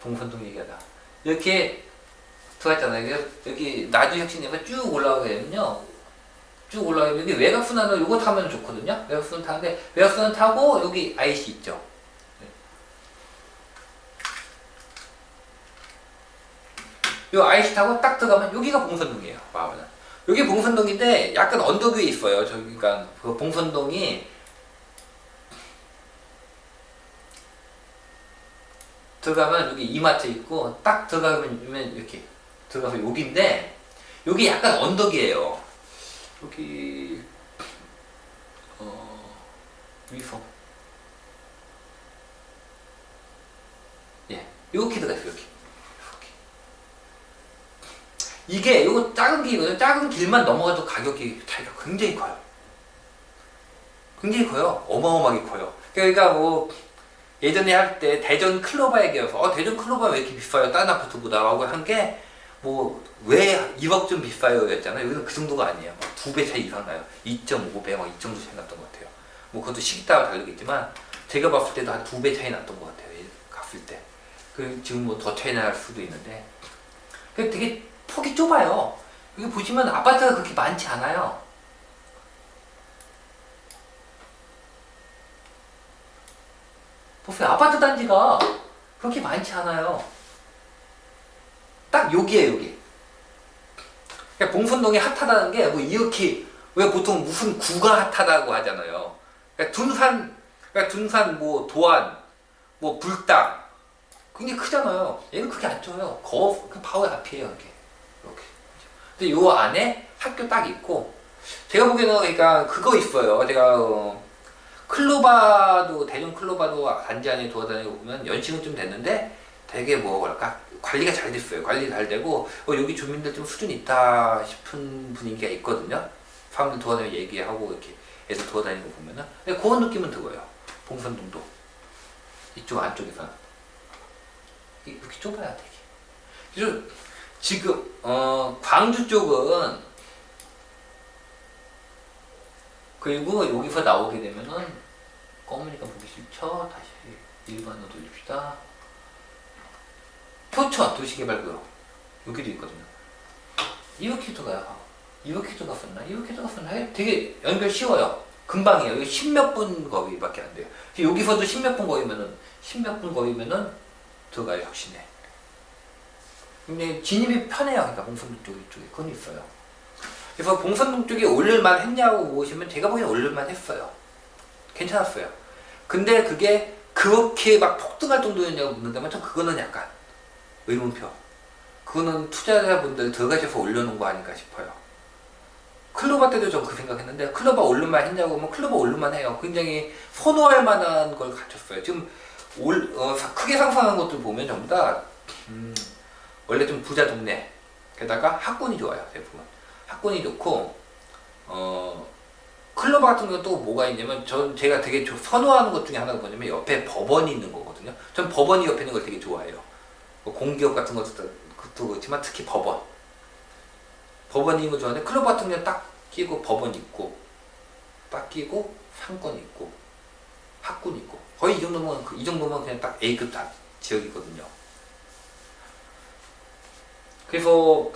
봉선동 얘기하다 이렇게 들어갔잖아요. 여기 나주혁신에서 쭉 올라가게 되면요, 쭉 올라가면 여기 외곽순환을 요거 타면 좋거든요. 외곽순환 타는데, 외곽순환 타고 여기 IC 있죠. 요 IC 타고 딱 들어가면 여기가 봉선동이에요. 마음은. 여기 봉선동인데 약간 언덕 위에 있어요. 저기가 그 봉선동이 들어가면 여기 이마트 있고, 딱 들어가면 이렇게 들어가서 여기인데, 여기 약간 언덕이에요. 여기 위성 이렇게 들어갔어요. 이렇게 이게 요거 작은 길이거든요. 작은 길만 넘어가도 가격이 차이가 굉장히 커요. 굉장히 커요. 어마어마하게 커요. 그러니까 뭐 예전에 할 때 대전 클로바 얘기해서 대전 클로바 왜 이렇게 비싸요? 다른 아파트보다 라고 한 게, 뭐 왜 2억 좀 비싸요 였잖아요. 여기는 그 정도가 아니에요. 2배 차이 이상 나요. 2.5배 막 이 정도 차이 났던 것 같아요. 뭐 그것도 시기 따라 다르겠지만 제가 봤을 때도 한 2배 차이 났던 것 같아요. 갔을 때. 지금 뭐 더 차이 날 수도 있는데, 되게 폭이 좁아요. 여기 보시면 아파트가 그렇게 많지 않아요. 보세요. 아파트 단지가 그렇게 많지 않아요. 딱 여기에요, 여기. 그러니까 봉선동이 핫하다는 게 뭐 이렇게, 왜 보통 무슨 구가 핫하다고 하잖아요. 그러니까 둔산, 뭐 도안, 뭐 불당 굉장히 크잖아요. 얘는 그렇게 안 쪄요. 그 바로 앞이에요, 이렇게. 근데 요 안에 학교 딱 있고, 제가 보기에는 그러니까 그거 있어요. 제가 클로바도, 대전 클로바도 단지 안에 돌아다니고 보면 연식은 좀 됐는데 되게 뭐랄까 관리가 잘 됐어요. 관리 잘 되고 여기 주민들 좀 수준 있다 싶은 분위기가 있거든요. 사람들 돌아다니고 얘기하고 이렇게 애들 돌아다니고 보면은. 근데 그런 느낌은 들어요. 봉선동도 이쪽 안쪽에서 이렇게 좁아야 되게. 그래서 지금 광주 쪽은, 그리고 여기서 나오게 되면은 검으니까 보기 싫죠. 다시 일반으로 돌립시다. 표천 도시개발구역 여기도 있거든요. 이렇게 들어가요. 이렇게 들어갔었나? 이렇게 들어갔었나? 되게 연결 쉬워요. 금방이에요. 여기 10몇 분 거리밖에 안 돼요. 여기서도 10몇 분 거리면은 들어가요, 혁신에. 근데 진입이 편해요. 그러니까 봉선동 쪽에 그건 있어요. 그래서 봉선동 쪽에 올릴만 했냐고 보시면 제가 보기엔 올릴만 했어요. 괜찮았어요. 근데 그게 그렇게 막 폭등할 정도였냐고 묻는다면 전 그거는 약간 의문표. 그거는 투자자분들 들어가셔서 올려놓은 거 아닐까 싶어요. 클로바 때도 전 그 생각했는데, 클로바 올릴만 했냐고 하면 클로바 올릴만 해요. 굉장히 선호할 만한 걸 갖췄어요. 지금 크게 상승한 것들 보면 전부 다 원래 좀 부자 동네, 게다가 학군이 좋아요. 대부분 학군이 좋고, 클로바 같은 경우는 또 뭐가 있냐면, 제가 되게 선호하는 것 중에 하나가 뭐냐면 옆에 법원이 있는 거거든요. 전 법원이 옆에 있는 걸 되게 좋아해요. 뭐 공기업 같은 것도 그렇지만 특히 법원이 있는 거 좋아하는데, 클로바 같은 경우는 딱 끼고 법원 있고, 딱 끼고 상권 있고 학군 있고, 거의 이 정도면 그냥 딱 A급 지역이거든요. 그래서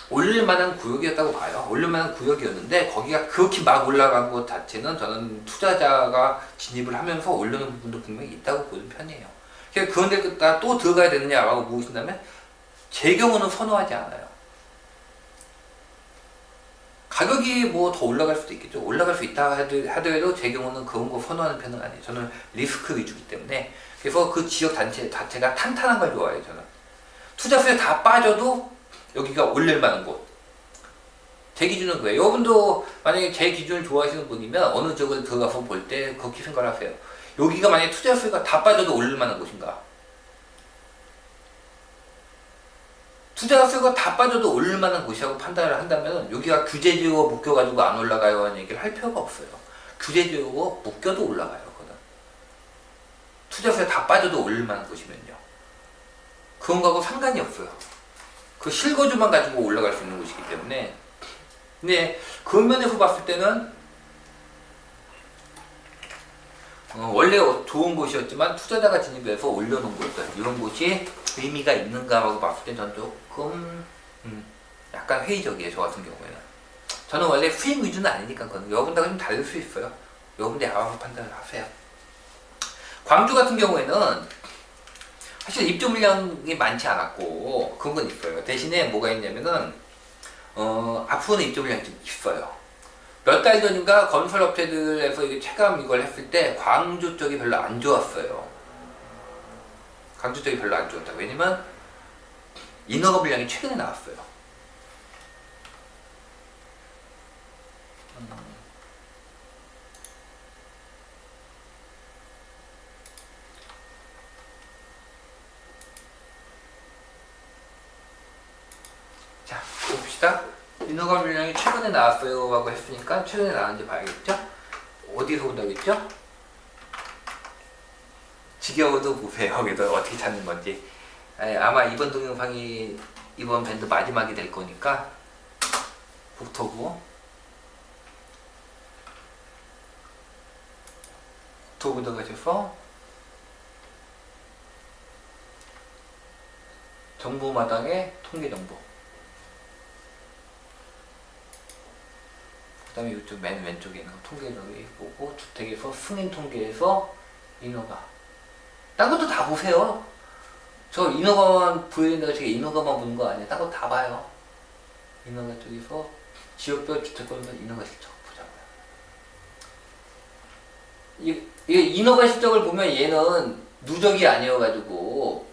올릴만한 구역이었다고 봐요. 올릴만한 구역이었는데 거기가 그렇게 막 올라간 것 자체는 저는 투자자가 진입을 하면서 올리는 부분도 분명히 있다고 보는 편이에요. 그런데 또 들어가야 되느냐라고 물으신다면 제 경우는 선호하지 않아요. 가격이 뭐 더 올라갈 수도 있겠죠. 올라갈 수 있다 하더라도 제 경우는 그런 거 선호하는 편은 아니에요. 저는 리스크 위주이기 때문에. 그래서 그 지역 자체가 탄탄한 걸 좋아해요. 저는 투자수에 다 빠져도 여기가 올릴만한 곳. 제 기준은 그래요. 여러분도 만약에 제 기준을 좋아하시는 분이면 어느 지역을 들어가서 볼 때 그렇게 생각을 하세요. 여기가 만약에 투자수가 다 빠져도 올릴만한 곳인가? 투자수가 다 빠져도 올릴만한 곳이라고 판단을 한다면 여기가 규제지역으로 묶여가지고 안 올라가요 하는 얘기를 할 필요가 없어요. 규제지역으로 묶여도 올라가요. 그거는. 투자수에 다 빠져도 올릴만한 곳이면요. 그런 거하고 상관이 없어요. 그 실거주만 가지고 올라갈 수 있는 곳이기 때문에. 근데 그런 면에서 봤을 때는 원래 좋은 곳이었지만 투자자가 진입해서 올려놓은 곳들 이런 곳이 의미가 있는가라고 봤을 때 저는 조금 약간 회의적이에요. 저 같은 경우에는. 저는 원래 수익 위주는 아니니까 그건 여러분들과 좀 다를 수 있어요. 여러분들이 알아서 판단을 하세요. 광주 같은 경우에는 사실 입주 물량이 많지 않았고 그런 건 있어요. 대신에 뭐가 있냐면은 앞으로는 입주 물량이 좀 있어요. 몇 달 전인가 건설업체들에서 체감 이걸 했을 때 광주 쪽이 별로 안 좋았어요. 광주 쪽이 별로 안 좋았다. 왜냐면 인허가 물량이 최근에 나왔어요. 자, 봅시다. 인허가 물량이 최근에 나왔어요 라고 했으니까 최근에 나왔는지 봐야겠죠? 어디서 본다고 했죠? 지겨워도 보세요. 그래서 어떻게 찾는 건지. 아마 이번 동영상이 이번 밴드 마지막이 될 거니까 국토부 들어가셔서 정보마당의 통계정보, 그 다음에 이쪽 맨 왼쪽에 있는 통계정보 보고 주택에서 승인 통계에서 인허가, 딴 것도 다 보세요. 저 인허가만 보여준다고 제가 인허가만 보는 거 아니에요. 딴 거 다 봐요. 인허가 쪽에서 지역별 주택권별 인허가 실적 보자고요. 이 인허가 실적을 보면 얘는 누적이 아니어가지고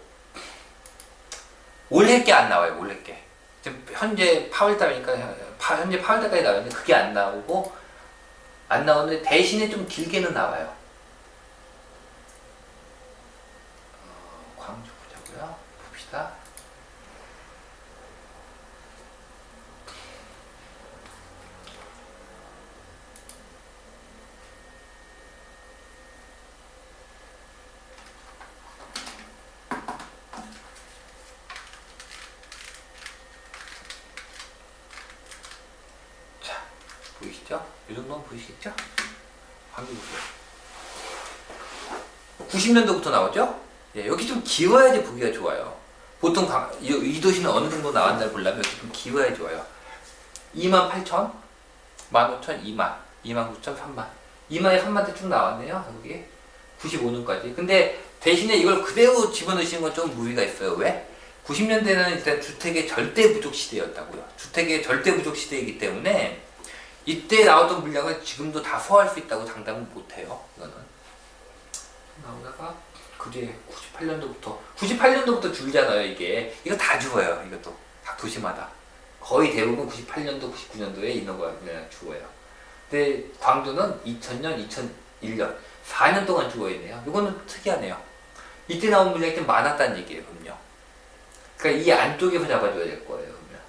올해 게 안 나와요. 올해 게. 지금 현재 8월달이니까 현재 8월달까지 나왔는데 그게 안 나오고 안 나오는데 대신에 좀 길게는 나와요. 광주 보자고요. 봅시다. 자, 보이시죠? 이 정도는 보이시겠죠? 광주 보세요. 90년도부터 나오죠? 예, 여기 좀 기워야지 보기가 좋아요. 보통 이 도시는 어느 정도 나왔나 보려면 여기 좀 기워야 좋아요. 28,000, 15,000, 2만, 29,000, 3만. 2만에 3만대 쭉 나왔네요. 여기 95년까지. 근데 대신에 이걸 그대로 집어넣으시는 건 좀 무리가 있어요. 왜? 90년대는 일단 주택의 절대 부족 시대였다고요. 주택의 절대 부족 시대이기 때문에 이때 나왔던 물량을 지금도 다 소화할 수 있다고 장담은 못해요. 이거는. 나오다가 그 뒤에 98년도부터 줄잖아요. 이거 다 죽어요. 이것도 각 도시마다 거의 대부분 98년도 99년도에 인허가 그냥 죽어요. 근데 광주는 2000년 2001년 4년 동안 죽어있네요. 이거는 특이하네요. 이때 나온 물량이 좀 많았다는 얘기예요. 그럼요. 그러니까 이 안쪽에서 잡아줘야 될 거예요. 그러면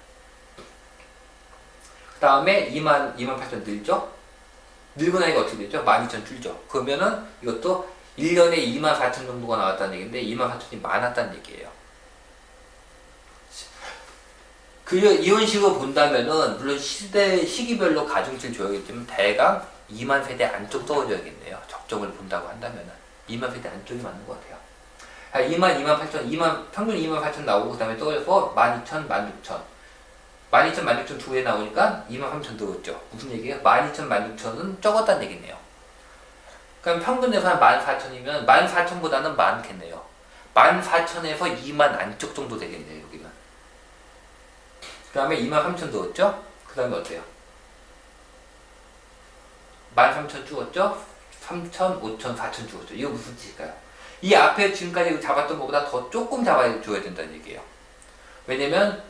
그 다음에 28,000 늘죠. 늘고 나니까 어떻게 되죠? 12,000 줄죠. 그러면은 이것도 1년에 24,000 정도가 나왔다는 얘기인데 24,000이 많았다는 얘기예요. 이런 식으로 본다면은 물론 시기별로 가중치를 줘야겠지만 대강 2만 세대 안쪽 떨어져야겠네요. 적정을 본다고 한다면은 2만 세대 안쪽이 맞는 것 같아요. 28,000, 평균 28,000 나오고 그 다음에 떨어져서 12,000, 16,000, 12,000, 16,000 두 개 나오니까 23,000 들었죠. 무슨 얘기예요? 12,000, 16,000은 적었다는 얘기네요. 그럼 평균 내서 한 14,000이면 14,000보다는 많겠네요. 14,000에서 2만 안쪽 정도 되겠네요. 여기는. 그 다음에 23,000 들었죠? 그 다음에 어때요? 13,000 죽었죠? 3,000, 5,000, 4,000 죽었죠. 이거 무슨 뜻일까요? 이 앞에 지금까지 잡았던 것보다 더 조금 잡아줘야 된다는 얘기예요. 왜냐면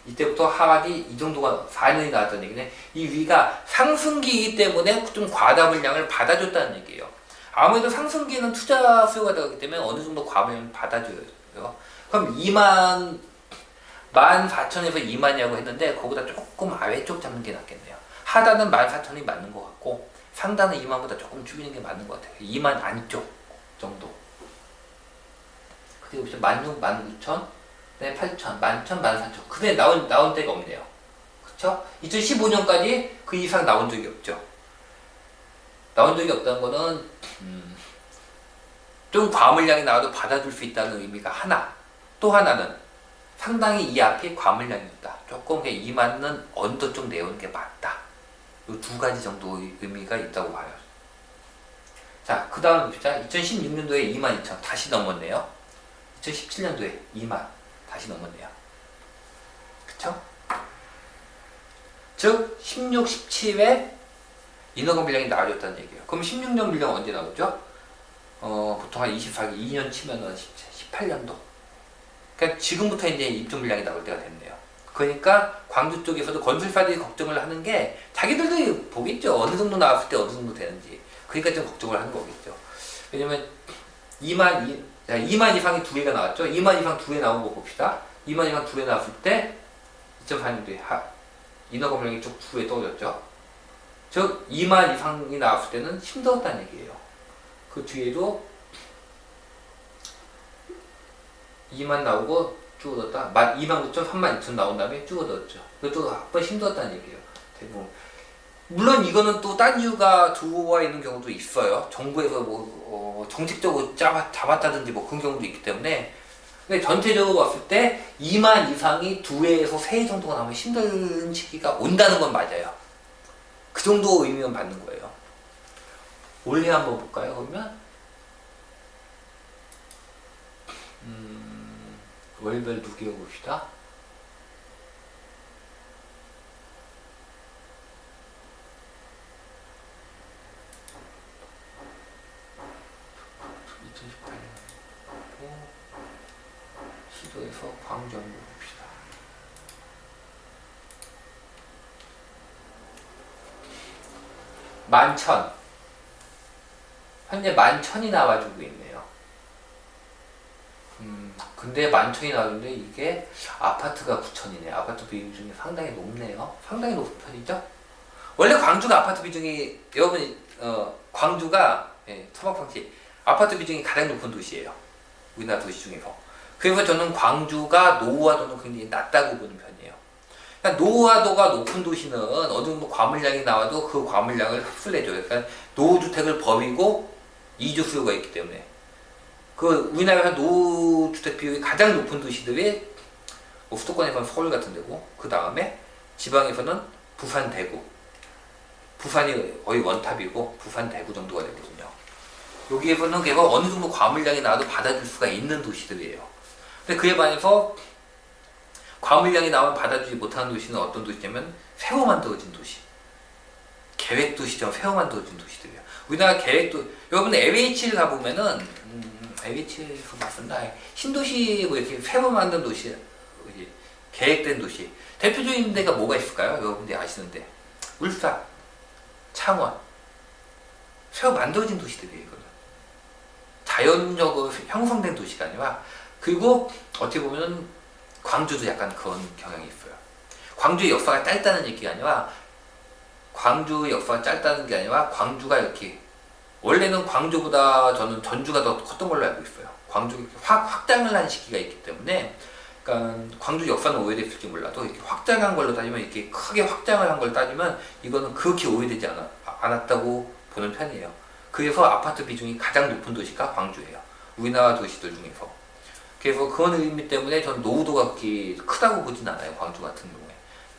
이때부터 하락이 이 정도가 4년이 나왔다는 얘기네. 이 위가 상승기이기 때문에 좀 과다 물량을 받아줬다는 얘기예요. 아무래도 상승기는 투자 수요가 들어가기 때문에 어느 정도 과물량을 받아줘요. 그럼 14,000에서 2만이라고 했는데 그거보다 조금 아래쪽 잡는 게 낫겠네요. 하단은 14,000이 맞는 것 같고 상단은 2만보다 조금 줄이는 게 맞는 것 같아요. 2만 안쪽 정도. 그리고 16,000, 19,000, 네, 8,000, 11,000, 14,000. 근데 나온 데가 없네요. 그쵸? 2015년까지 그 이상 나온 적이 없죠. 나온 적이 없다는 거는 좀 과물량이 나와도 받아줄 수 있다는 의미가 하나. 또 하나는 상당히 이 앞이 과물량이었다. 조금 2만은 언더 쪽 내오는 게 맞다. 이 두 가지 정도의 의미가 있다고 봐요. 자, 그 다음 봅시다. 2016년도에 22,000 다시 넘었네요. 2017년도에 2만 다시 넘었네요. 그쵸? 즉 16, 17에 인허가 물량이 나와줬다는 얘기예요. 그럼 16년 물량 언제 나오죠? 보통 한 24기 2년 치면은 18년도. 그러니까 지금부터 이제 입주 물량이 나올 때가 됐네요. 그러니까 광주 쪽에서도 건설사들이 걱정을 하는 게 자기들도 보겠죠. 어느 정도 나왔을 때 어느 정도 되는지. 그러니까 좀 걱정을 하는 거겠죠. 왜냐면 2만 이상이 두 개가 나왔죠. 2만 이상 두 개 나온 거 봅시다. 2만 이상 두 개 나왔을 때 2004년도에 인허가 물량이 쭉 두 개 떨어졌죠. 즉 2만 이상이 나왔을 때는 힘들었다는 얘기예요. 그 뒤에도 2만 나오고 쭉 얻었다. 29,000, 32,000 나온 다음에 쭉 얻었죠. 그것도 한번 힘들었다는 얘기예요. 대부분. 물론 이거는 또 딴 이유가 들어와 있는 경우도 있어요. 정부에서 뭐 정책적으로 잡았다든지 뭐 그런 경우도 있기 때문에. 근데 전체적으로 봤을 때 2만 이상이 두 해에서 세 해 정도가 나오면 힘든 시기가 온다는 건 맞아요. 그 정도 의미만 받는 거예요. 올해 한번 볼까요? 그러면 월별 두 개 봅시다. 시도에서 광주 한번 봅시다. 만천. 현재 11,000이 나와주고 있네요. 근데 11,000이 나오는데 이게 아파트가 9,000이네. 아파트 비중이 상당히 높네요. 상당히 높은 편이죠. 원래 광주가 아파트 비중이 여러분 광주가 서막평지 아파트 비중이 가장 높은 도시예요. 우리나라 도시 중에서. 그래서 저는 광주가 노후화도는 굉장히 낮다고 보는 편이에요. 그러니까 노후화도가 높은 도시는 어느 정도 과물량이 나와도 그 과물량을 흡수를 해줘요. 그러니까 노후주택을 버리고 이주 수요가 있기 때문에. 그 우리나라에서 노후주택 비율이 가장 높은 도시들이 뭐 수도권에서는 서울 같은 데고 그 다음에 지방에서는 부산, 대구. 부산이 거의 원탑이고 부산, 대구 정도가 되거든요. 여기에서는 계속 어느 정도 과물량이 나와도 받아줄 수가 있는 도시들이에요. 근데 그에 반해서 과물량이 나오면 받아주지 못하는 도시는 어떤 도시냐면 새로 만들어진 도시. 계획도시처럼 새로 만들어진 도시들이에요. 우리나라 계획도 여러분 LH를 가보면은 LH에서 봤습니다. 신도시 뭐 이렇게 새로 만든 도시, 계획된 도시. 대표적인 데가 뭐가 있을까요? 여러분들이 아시는데 울산, 창원. 새로 만들어진 도시들이에요. 이거는 자연적으로 형성된 도시가 아니라. 그리고 어떻게 보면 광주도 약간 그런 경향이 있어요. 광주의 역사가 짧다는 얘기가 아니라 광주의 역사가 짧다는 게 아니라 광주가 이렇게 원래는 광주보다 저는 전주가 더 컸던 걸로 알고 있어요. 광주가 확장을 한 시기가 있기 때문에 그러니까 광주 역사는 오래됐을지 몰라도 이렇게 확장한 걸로 따지면 이렇게 크게 확장을 한 걸 따지면 이거는 그렇게 오래되지 않았다고 보는 편이에요. 그래서 아파트 비중이 가장 높은 도시가 광주예요. 우리나라 도시들 중에서. 그래서 그런 의미 때문에 저는 노후도가 그렇게 크다고 보진 않아요. 광주 같은 경우에.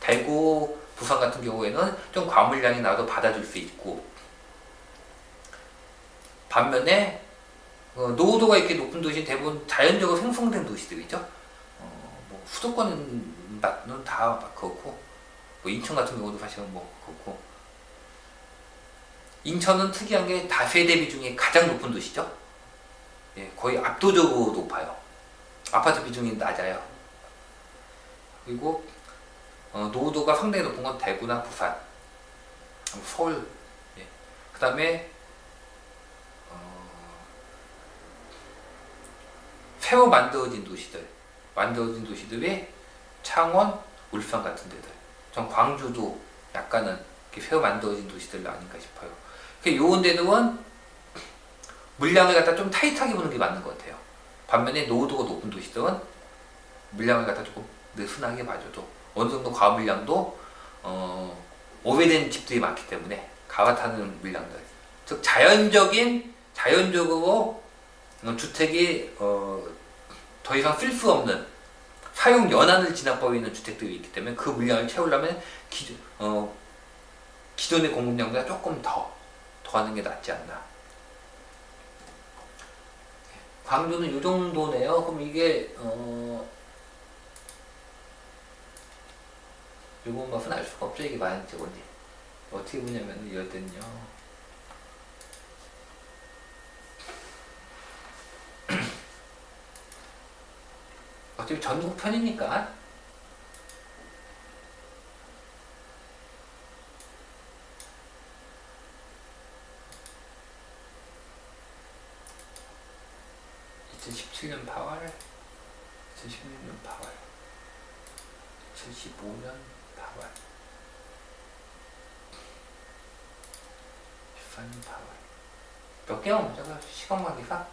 대구, 부산 같은 경우에는 좀 과물량이 나도 받아줄 수 있고, 반면에 노후도가 이렇게 높은 도시는 대부분 자연적으로 생성된 도시들이죠. 뭐 수도권은 다 그렇고, 뭐 인천 같은 경우도 사실은 뭐 그렇고, 인천은 특이한 게 다세 대비 중에 가장 높은 도시죠. 예, 거의 압도적으로 높아요. 아파트 비중이 낮아요. 그리고 노후도가 상당히 높은 건 대구나 부산, 서울. 예. 그 다음에 새로 만들어진 도시들이 창원, 울산 같은 데들. 전 광주도 약간은 새로 만들어진 도시들 아닌가 싶어요. 요런 데는 물량을 갖다 좀 타이트하게 보는 게 맞는 것 같아요. 반면에 노후도가 높은 도시들은 물량을 갖다 조금 느슨하게 봐줘도 어느 정도 과물량도 오래된 집들이 많기 때문에 갈아타는 물량들, 즉 자연적으로 주택이 더 이상 쓸 수 없는 사용 연한을 지나버리는 주택들이 있기 때문에 그 물량을 채우려면 기존의 공급량보다 조금 더 하는 게 낫지 않나. 광주는 이 정도네요. 그럼 이게 요건 맛은 알 수가 없죠. 이게 많이 적은지. 어떻게 보냐면 이럴 때는요, 어차피 전국 편이니까 2017년 8월, 2016년 8월, 2015년 8월, 14년 8월. 몇 개만 보자고요. 시간만 기사.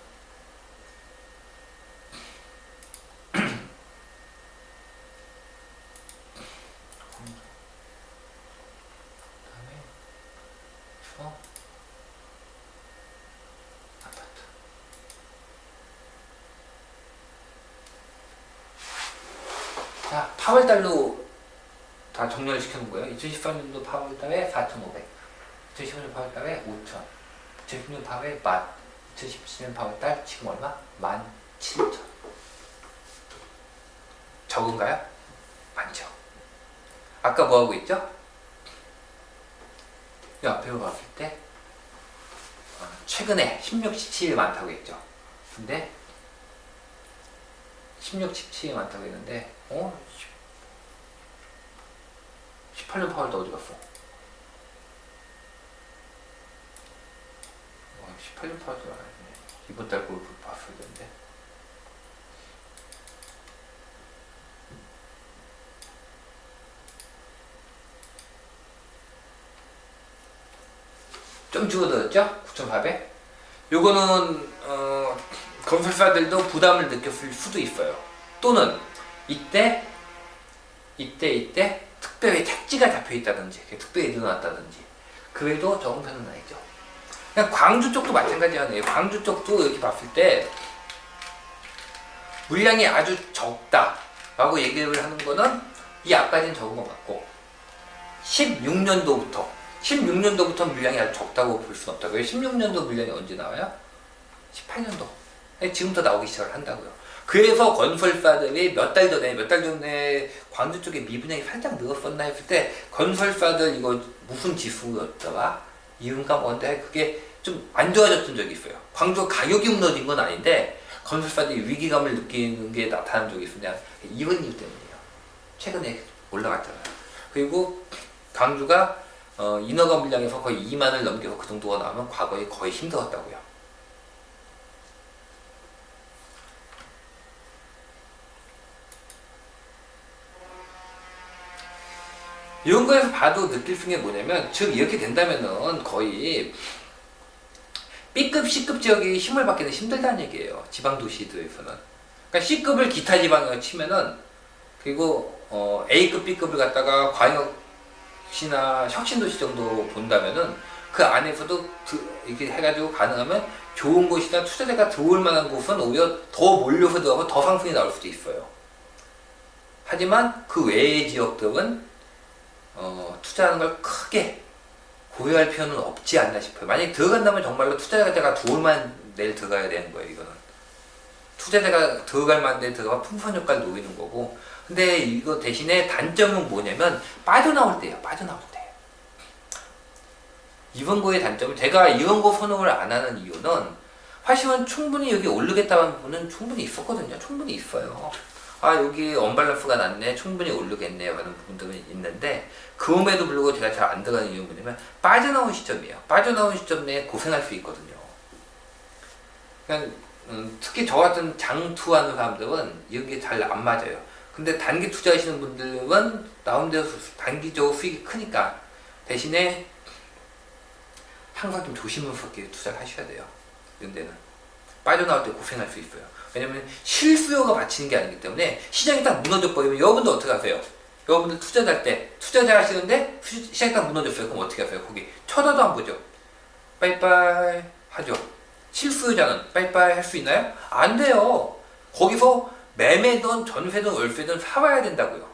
자, 8월달로 다 정렬을 시켜놓은 거예요. 2014년도 8월달에 4,500, 2015년 8월달에 5,000, 2016년 8월에 10,000, 2017년 8월달 지금 얼마? 17,000. 적은가요? 많죠. 아까 뭐하고 있죠? 이 앞에 봤을 때 최근에 16, 17일 많다고 했죠. 근데 16, 17이 많다고 했는데 18년 8월도 어디 갔어? 18년 8월도 알았네. 이번 달 걸 봤어야 되는데. 좀 줄어들었죠? 9,400. 요거는 건설사들도 부담을 느꼈을 수도 있어요. 또는 이때 특별히 택지가 잡혀있다든지 특별히 늘어났다든지 그래도 적은 편은 아니죠. 그냥 광주 쪽도 마찬가지예요. 광주 쪽도 이렇게 봤을 때 물량이 아주 적다라고 얘기를 하는 거는 이 앞까지는 적은 거 맞고 16년도부터 물량이 아주 적다고 볼 수는 없다고요. 16년도 물량이 언제 나와요? 18년도. 지금부터 나오기 시작을 한다고요. 그래서 건설사들이 몇 달 전에 광주 쪽에 미분양이 살짝 늘었었나 했을 때 건설사들 이거 무슨 지수였더라? 이윤가 뭔데 그게 좀 안 좋아졌던 적이 있어요. 광주 가격이 무너진 건 아닌데 건설사들이 위기감을 느끼는 게 나타난 적이 있으냐, 이런 이유 때문이에요. 최근에 올라갔잖아요. 그리고 광주가 인허가 물량에서 거의 2만을 넘겨서 그 정도가 나오면 과거에 거의 힘들었다고요. 이런 거에서 봐도 느낄 수 있는 게 뭐냐면, 즉 이렇게 된다면은 거의 B급, C급 지역이 힘을 받기는 힘들다는 얘기예요. 지방 도시들에서는. 그러니까 C급을 기타 지방으로 치면은, 그리고 A급, B급을 갖다가 광역시나 혁신도시 정도 본다면은 그 안에서도 이렇게 해가지고 가능하면 좋은 곳이나 투자자가 들어올 만한 곳은 오히려 더 몰려서 들어가고 더 상승이 나올 수도 있어요. 하지만 그 외의 지역들은 투자하는 걸 크게 고려할 필요는 없지 않나 싶어요. 만약에 들어간다면 정말로 투자자가 도움만 내일 들어가야 되는 거예요. 이거는 투자자가 들어갈 만한 데 들어가 풍선 효과를 노리는 거고. 근데 이거 대신에 단점은 뭐냐면 빠져나올 때예요. 빠져나올 때. 이번 거의 단점은, 제가 이런 거 선호를 안 하는 이유는 사실은 충분히 여기 오르겠다는 부분은 충분히 있었거든요. 충분히 있어요. 아, 여기 언밸런스가 났네, 충분히 오르겠네 라는 부분들은 있는데, 그럼에도 불구하고 제가 잘 안 들어가는 이유는 뭐냐면 빠져나온 시점이에요. 빠져나온 시점 내에 고생할 수 있거든요. 그냥 특히 저 같은 장투하는 사람들은 이런 게 잘 안 맞아요. 근데 단기 투자하시는 분들은 나름대로 단기적으로 수익이 크니까 대신에 항상 좀 조심스럽게 투자를 하셔야 돼요. 이런 데는 빠져나올 때 고생할 수 있어요. 왜냐면 실수요가 받치는 게 아니기 때문에 시장이 딱 무너져 버리면 여러분들 어떻게 하세요? 여러분들 투자할 때 투자자 하시는데 시장이 딱 무너졌어요. 그럼 어떻게 하세요? 거기 쳐다도 안 보죠. 빠이빠이 하죠. 실수요자는 빠이빠이 할 수 있나요? 안 돼요. 거기서 매매든 전세든 월세든 사봐야 된다고요.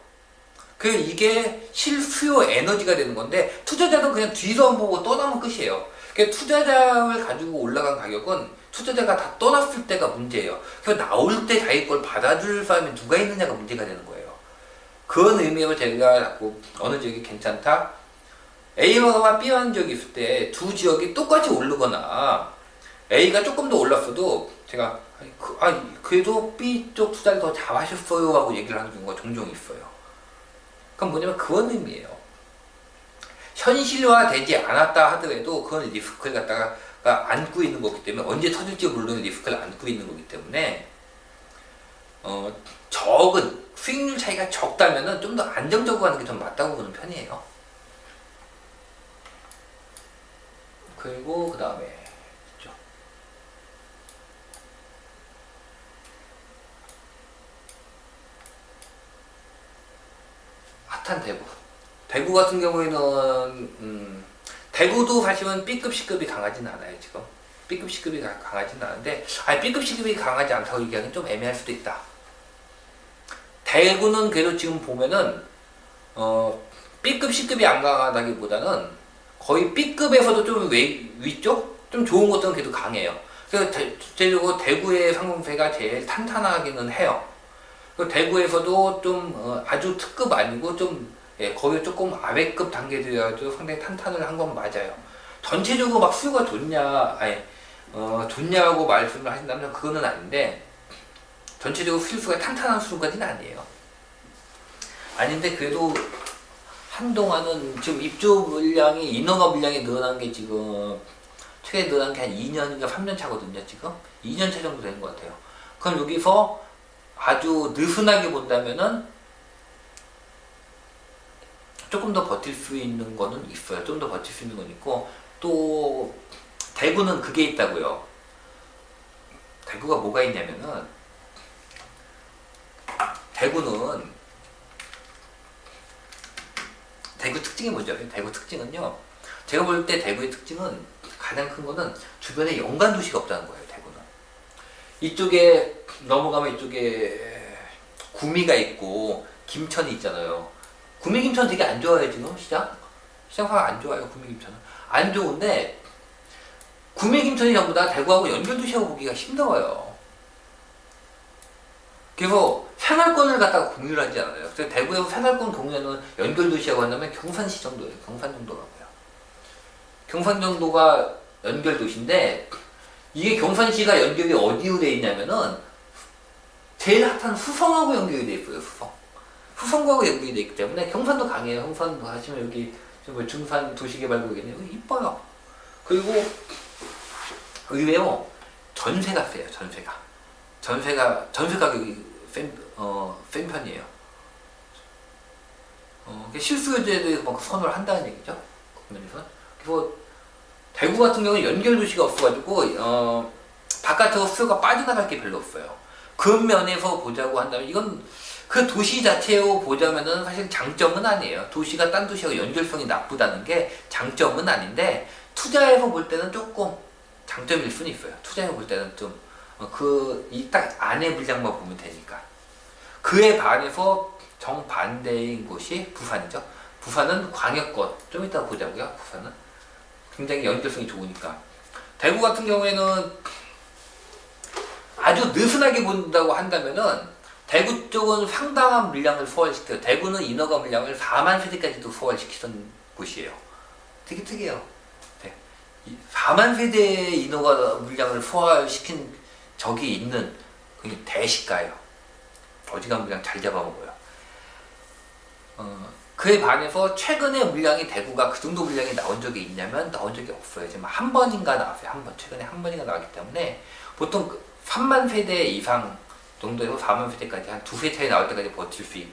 이게 실수요 에너지가 되는 건데, 투자자는 그냥 뒤도 안 보고 떠나면 끝이에요. 투자자를 가지고 올라간 가격은 투자자가 다 떠났을 때가 문제예요. 나올 때 자기 걸 받아줄 사람이 누가 있느냐가 문제가 되는 거예요. 그런 의미로 제가 자꾸 어느 지역이 괜찮다, A와 B라는 지역이 있을 때 두 지역이 똑같이 오르거나 A가 조금 더 올랐어도 제가 그래도 B 쪽 투자를 더 잘하셨어요 하고 얘기를 하는 경우가 종종 있어요. 그럼 뭐냐면 그런 의미예요. 현실화 되지 않았다 하더라도 그건 리스크를 갖다가 안고 있는 거기 때문에, 언제 터질지 모르는 리스크를 안고 있는 거기 때문에 적은 수익률 차이가 적다면은 좀 더 안정적으로 하는 게 좀 맞다고 보는 편이에요. 그리고 그 다음에 핫한 대구 같은 경우에는 대구도 사실은 B급 C급이 강하진 않아요. 지금 B급 C급이 강하진 않은데, B급 C급이 강하지 않다고 얘기하기는 좀 애매할 수도 있다. 대구는 그래도 지금 보면은 B급 C급이 안 강하다기보다는 거의 B급에서도 좀 위쪽? 좀 좋은 것들은 그래도 강해요. 그래서 대체적으로 대구의 상승세가 제일 탄탄하기는 해요. 대구에서도 좀 아주 특급 아니고 좀 거의 조금 아래급 단계들이라도 상당히 탄탄을 한 건 맞아요. 전체적으로 막 수요가 좋냐고 말씀을 하신다면 그거는 아닌데, 전체적으로 수요가 탄탄한 수요까지는 아니에요. 아닌데 그래도 한동안은 지금 입주 물량이, 인허가 물량이 늘어난 게 지금 최근에 늘어난 게 한 2년인가 3년 차거든요. 지금 2년 차 정도 되는 것 같아요. 그럼 여기서 아주 느슨하게 본다면은 조금 더 버틸 수 있는 거는 있어요. 좀 더 버틸 수 있는 건 있고, 또 대구는 그게 있다고요. 대구가 뭐가 있냐면은, 대구 특징이 뭐죠? 대구 특징은요, 제가 볼 때 대구의 특징은, 가장 큰 거는 주변에 연관 도시가 없다는 거예요. 대구는 이쪽에 넘어가면 이쪽에 구미가 있고 김천이 있잖아요. 구미 김천 되게 안 좋아요. 지금 시장화가 안 좋아요. 구미 김천은 안 좋은데, 구미 김천이 전부 다 대구하고 연결 도시라고 보기가 힘들어요. 그래서 생활권을 갖다가 공유를 하지 않아요. 그래서 대구에서 생활권 공유하는 연결 도시라고 한다면 경산시 정도예요. 경산 정도라고요. 경산 정도가 연결 도시인데, 이게 경산시가 연결이 어디로 돼 있냐면은 제일 핫한 수성하고 연결이 돼 있어요. 수성하고 연결이 돼 있기 때문에 경산도 강해요. 경산 하시면 여기 중산 도시개발구역이네요. 이뻐요. 그리고 의외로 전세가 세요. 전세 가격이 센 편이에요. 실수요자에 대해서 막 선호를 한다는 얘기죠. 그래서 대구 같은 경우는 연결 도시가 없어가지고 바깥으로 수요가 빠져나갈 게 별로 없어요. 그 면에서 보자고 한다면, 이건 그 도시 자체로 보자면은 사실 장점은 아니에요. 도시가 딴 도시하고 연결성이 나쁘다는 게 장점은 아닌데, 투자해서 볼 때는 조금 장점일 수는 있어요. 투자해서 볼 때는 좀 이 딱 안에 물량만 보면 되니까. 그에 반해서 정반대인 곳이 부산이죠. 부산은 광역권. 좀 이따 보자고요. 부산은 굉장히 연결성이 좋으니까. 대구 같은 경우에는 아주 느슨하게 본다고 한다면은 대구 쪽은 상당한 물량을 소화시켜요. 대구는 인허가 물량을 4만 세대까지도 소화시키던 곳이에요. 되게 특이해요. 네. 4만 세대의 인허가 물량을 소화시킨 적이 있는 그게 대시가예요. 어지간 물량 잘 잡아먹어요. 그에 반해서 최근에 물량이 대구가 그 정도 물량이 나온 적이 있냐면 나온 적이 없어요. 지금 한 번인가 나왔어요. 한 번. 최근에 한 번인가 나왔기 때문에 보통 3만 세대 이상 정도에서 4만 세대까지 한 두세 차이 나올 때까지 버틸 수 있을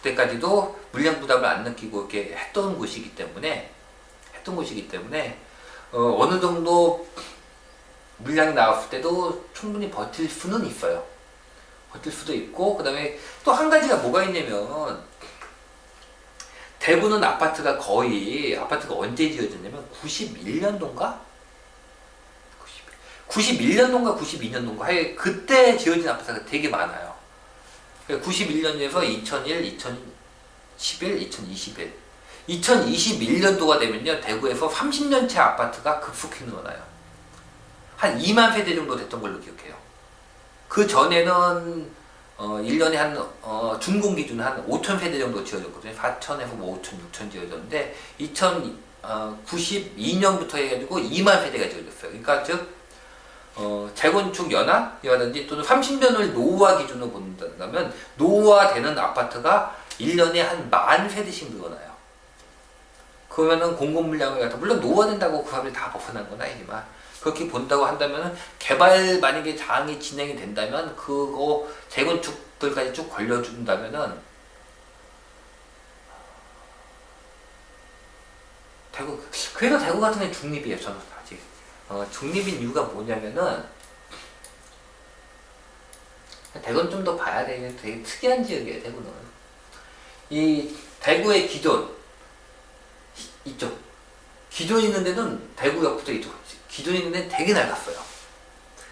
때까지도 물량 부담을 안 느끼고 이렇게 했던 곳이기 때문에 어느 정도 물량이 나왔을 때도 충분히 버틸 수는 있어요. 버틸 수도 있고, 그 다음에 또 한 가지가 뭐가 있냐면 대구는 아파트가 언제 지어졌냐면 91년도인가? 91년도인가 92년도인가 하여 그때 지어진 아파트가 되게 많아요. 91년에서 2001, 2011, 2021 2021년도가 되면요 대구에서 30년째 아파트가 급속히 늘어나요. 한 2만 세대 정도 됐던 걸로 기억해요. 그 전에는 1년에 준공 기준 한 5천 세대 정도 지어졌거든요. 4천에서 뭐 5천, 6천 지어졌는데 2092년부터 해가지고 2만 세대가 지어졌어요. 그러니까 즉 재건축 연한이라든지 또는 30년을 노후화 기준으로 본다면 노후화되는 아파트가 1년에 한 10,000세대씩 늘어나요. 그러면은 공급 물량을 갖다 물론 노후화된다고 그 사람들이 다 벗어난 건 아니지만 그렇게 본다고 한다면 개발 만약에 장이 진행이 된다면 그거 재건축들까지 쭉 걸려준다면은 그래도 대구 같은 데 중립이에요. 저는 아직 중립인 이유가 뭐냐면은 대구는 좀 더 봐야 되는 되게 특이한 지역이에요. 대구는 이 대구의 이쪽 기존 있는 데는 대구 옆부터 이쪽 기존 있는 데는 되게 낡았어요.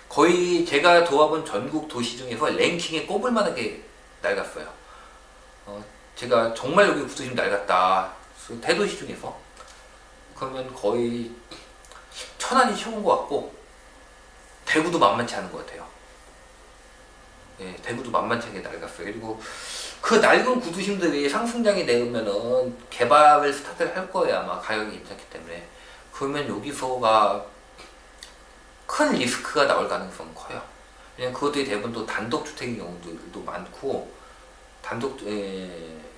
거의 제가 도와본 전국 도시 중에서 랭킹에 꼽을 만하게 낡았어요. 제가 정말 여기 구도심 낡았다. 대도시 중에서 그러면 거의 천안이 최고인 것 같고 대구도 만만치 않은 것 같아요. 예, 대구도 만만치 않게 낡았어요. 그리고 그 낡은 구도심들이 상승장이 되면은 개발을 스타트를 할 거예요. 아마 가격이 괜찮기 때문에. 그러면 여기서가 큰 리스크가 나올 가능성은 커요. 왜냐면 그것들이 대부분 또 단독주택인 경우도 많고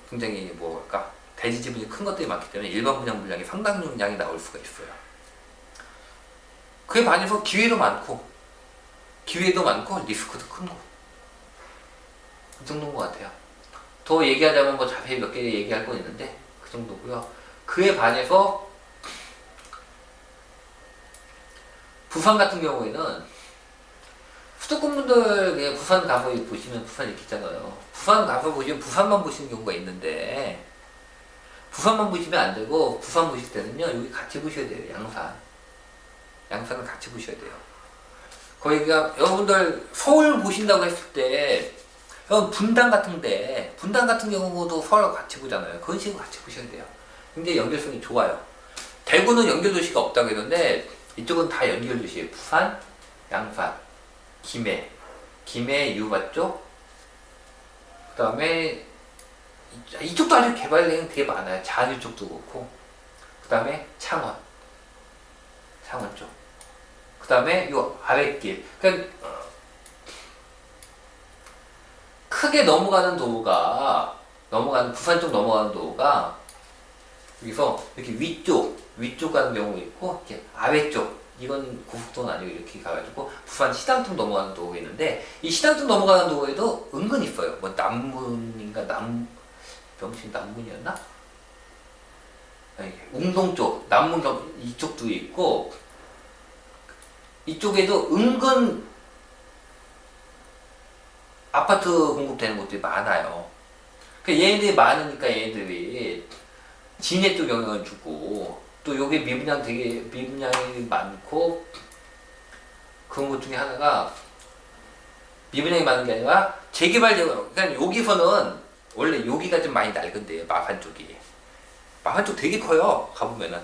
굉장히 뭐랄까 대지 지분이 큰 것들이 많기 때문에 일반 분양 물량이 상당량이 나올 수가 있어요. 그에 반해서 기회도 많고 리스크도 큰 거. 그 정도인 것 같아요. 더 얘기하자면 뭐 자세히 몇 개 얘기할 건 있는데 그 정도고요. 그에 반해서 부산 같은 경우에는 수도권분들 그냥 부산 가서 보시면 부산 이렇게 있잖아요. 부산 가서 보시면 부산만 보시는 경우가 있는데 부산만 보시면 안 되고 부산 보실 때는요 여기 같이 보셔야 돼요. 양산을 같이 보셔야 돼요. 거기가 여러분들 서울 보신다고 했을 때 분당 같은 경우도 서울하고 같이 보잖아요. 그런 식으로 같이 보셔야 돼요. 굉장히 연결성이 좋아요. 대구는 연결도시가 없다고 했는데 이쪽은 다 연결도시예요. 부산, 양산, 김해 유바 쪽, 그 다음에 이쪽도 아주 개발량이 되게 많아요. 장유 쪽도 그렇고, 그 다음에 창원 쪽, 그 다음에 요 아랫길. 그러니까 크게 넘어가는 도로가 부산 쪽 넘어가는 도로가 여기서 이렇게 위쪽 가는 경우가 있고 이렇게 아래쪽 이건 고속도로는 아니고 이렇게 가가지고 부산 시당통 넘어가는 도로가 있는데 이 시당통 넘어가는 도로에도 은근 있어요. 뭐 남문이었나? 아니, 웅동 쪽 남문 이쪽도 있고 이쪽에도 은근 아파트 공급되는 곳들이 많아요. 그러니까 얘네들이 많으니까 얘네들이 진해 쪽 영향을 주고 또 여기 미분양이 많고 그런 것 중에 하나가 미분양이 많은 게 아니라 재개발 그러니까 여기서는 원래 여기가 좀 많이 낡은데요. 마산 쪽이 마산 쪽 되게 커요. 가보면은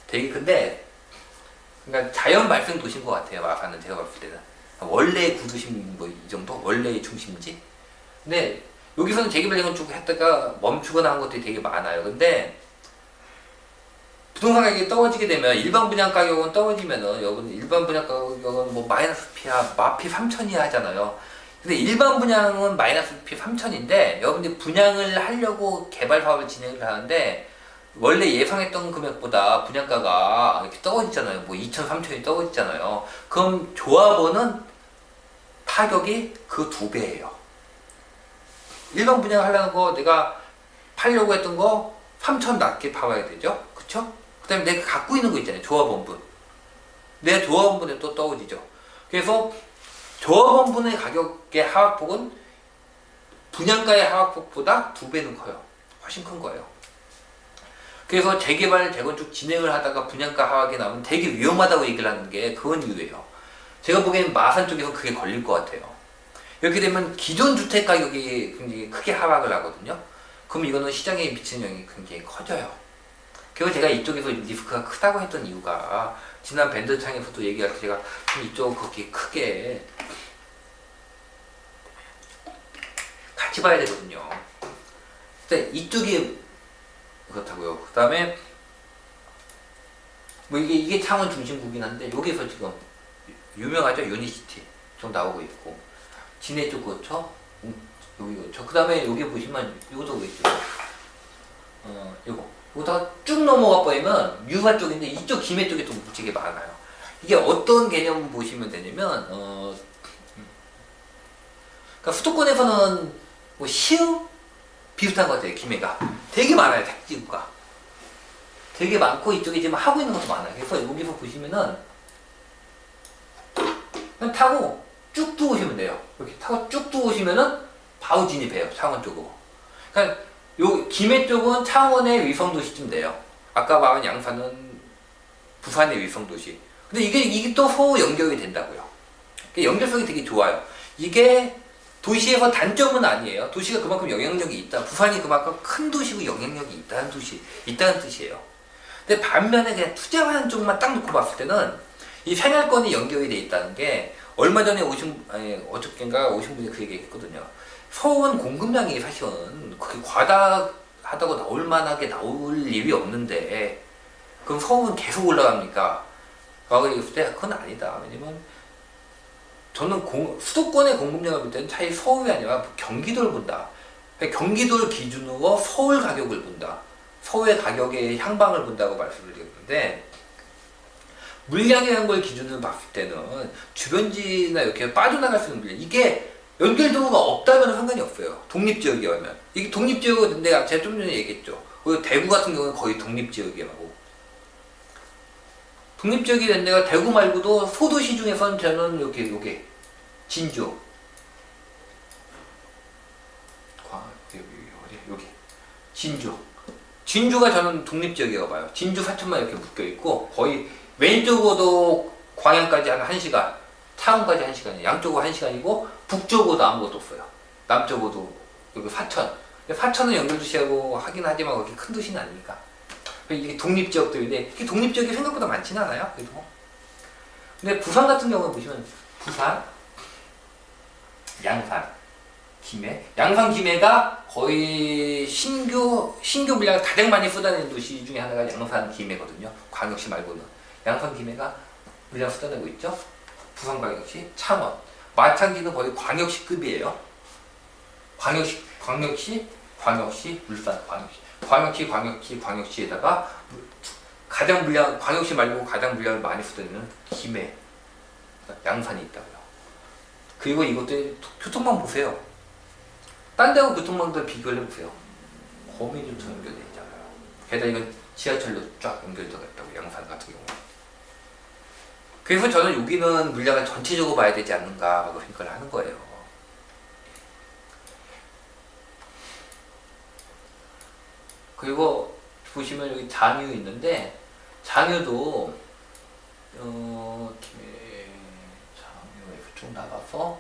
되게 큰데, 그러니까 자연 발생 도시인 것 같아요. 마산은 제가 봤을 때는 원래 구도심 뭐 이 정도, 원래의 중심지. 근데 여기서는 재개발을 쭉 했다가 멈추거나 한 것들이 되게 많아요. 근데 부동산 가격이 떨어지게 되면 일반 분양 가격은 떨어지면은 여러분 일반 분양 가격은 뭐 마이너스 P야 마피 3천이야 하잖아요. 근데 일반 분양은 마이너스 P 3천인데 여러분들이 분양을 하려고 개발 사업을 진행을 하는데 원래 예상했던 금액보다 분양가가 이렇게 떨어지잖아요. 뭐 2천, 3천이 떨어지잖아요. 그럼 조합원은 타격이 그 2배예요. 일반 분양 하려는 거 내가 팔려고 했던 거 3천 낮게 팔아야 되죠. 그쵸? 그 다음에 내가 갖고 있는 거 있잖아요. 조합원분. 내 조합원분에 또 떨어지죠. 그래서 조합원분의 가격의 하락폭은 분양가의 하락폭보다 2배는 커요. 훨씬 큰 거예요. 그래서 재개발, 재건축 진행을 하다가 분양가 하락이 나오면 되게 위험하다고 얘기를 하는 게 그런 이유예요. 제가 보기엔 마산 쪽에서 그게 걸릴 것 같아요. 이렇게 되면 기존 주택 가격이 굉장히 크게 하락을 하거든요. 그럼 이거는 시장에 미치는 영향이 굉장히 커져요. 그래서 제가 이쪽에서 리스크가 크다고 했던 이유가 지난 밴드창에서도 얘기할 때 제가 이쪽 그렇게 크게 같이 봐야 되거든요. 근데 이쪽이 그렇다고요. 그 다음에 뭐 이게 창원 중심구긴 한데 여기서 지금 유명하죠. 유니시티 좀 나오고 있고 진해 쪽 그렇죠. 여기 그렇죠. 그 다음에 여기 보시면 이것도 있죠. 요거다가 쭉 넘어가 버리면 유사 쪽인데 이쪽 김해 쪽에 좀 되게 많아요. 이게 어떤 개념 보시면 되냐면 그러니까 수도권에서는 뭐 시흥 비슷한 것 같아요. 김해가 되게 많아요. 택지구가 되게 많고 이쪽에 지금 하고 있는 것도 많아요. 그래서 여기서 보시면은 그냥 타고 쭉 들어오시면 돼요. 이렇게 타고 쭉 들어오시면은 바로 진입해요. 창원 쪽으로. 그러니까 요 김해 쪽은 창원의 위성도시쯤 돼요. 아까 말한 양산은 부산의 위성도시. 근데 이게 또 서로 연결이 된다고요. 연결성이 되게 좋아요. 이게 도시에서 단점은 아니에요. 도시가 그만큼 영향력이 있다. 부산이 그만큼 큰 도시고 영향력이 있다는 뜻이에요. 근데 반면에 그냥 투자하는 쪽만 딱 놓고 봤을 때는 이 생활권이 연결이 돼 있다는 게 얼마 전에 어저께인가 오신 분이 그 얘기 했거든요. 서울은 공급량이 사실은 그렇게 과다하다고 나올 만하게 나올 일이 없는데 그럼 서울은 계속 올라갑니까? 라고 얘기했을 때 그건 아니다. 왜냐면 저는 수도권의 공급량을 볼 때는 차라리 서울이 아니라 경기도를 본다. 경기도를 기준으로 서울 가격을 본다. 서울의 가격의 향방을 본다고 말씀을 드렸는데 물량이라는 걸 기준으로 봤을 때는 주변지나 이렇게 빠져나갈 수 있는 물량 이게 연결도가 없다면 상관이 없어요. 독립지역이라면 이게 독립지역은 내가 제가 좀 전에 얘기했죠. 그리고 대구 같은 경우는 거의 독립지역이라고. 독립지역이 된 데가 대구 말고도 소도시 중에서는 저는 요게 진주 여기 진주가 저는 독립지역이라고 봐요. 진주 사천만 이렇게 묶여있고 거의 왼쪽으로도 광양까지 한 1시간 창원까지 1시간이에요. 양쪽으로 1시간이고 북쪽으로도 아무것도 없어요. 남쪽으로도 여기 사천은 연결도시하고 하긴 하지만 그렇게 큰 도시는 아니니까 이게 독립지역들인데 이게 독립지역이 생각보다 많지는 않아요. 그래도 근데 부산 같은 경우는 보시면 부산, 양산, 김해 양산 김해가 거의 신규 물량을 가장 많이 쏟아내는 도시 중에 하나가 양산 김해거든요. 광역시 말고는 양산 김해가 물량 쏟아내고 있죠. 부산광역시, 창원 마찬가지는 거의 광역시급이에요. 광역시, 울산 광역시에다가 가장 물량 광역시 말고 가장 물량을 많이 쏟아내는 김해, 양산이 있다고요. 그리고 이것들 교통망 보세요. 딴 데하고 교통망들 비교를 해보세요. 거미줄처럼 연결되어 있잖아요. 게다가 이건 지하철로 쫙 연결되어 있다고 양산 같은 경우. 그래서 저는 여기는 물량을 전체적으로 봐야 되지 않는가 하고 생각을 하는 거예요. 그리고 보시면 여기 장유 있는데 장유도 장유에서 쭉 나가서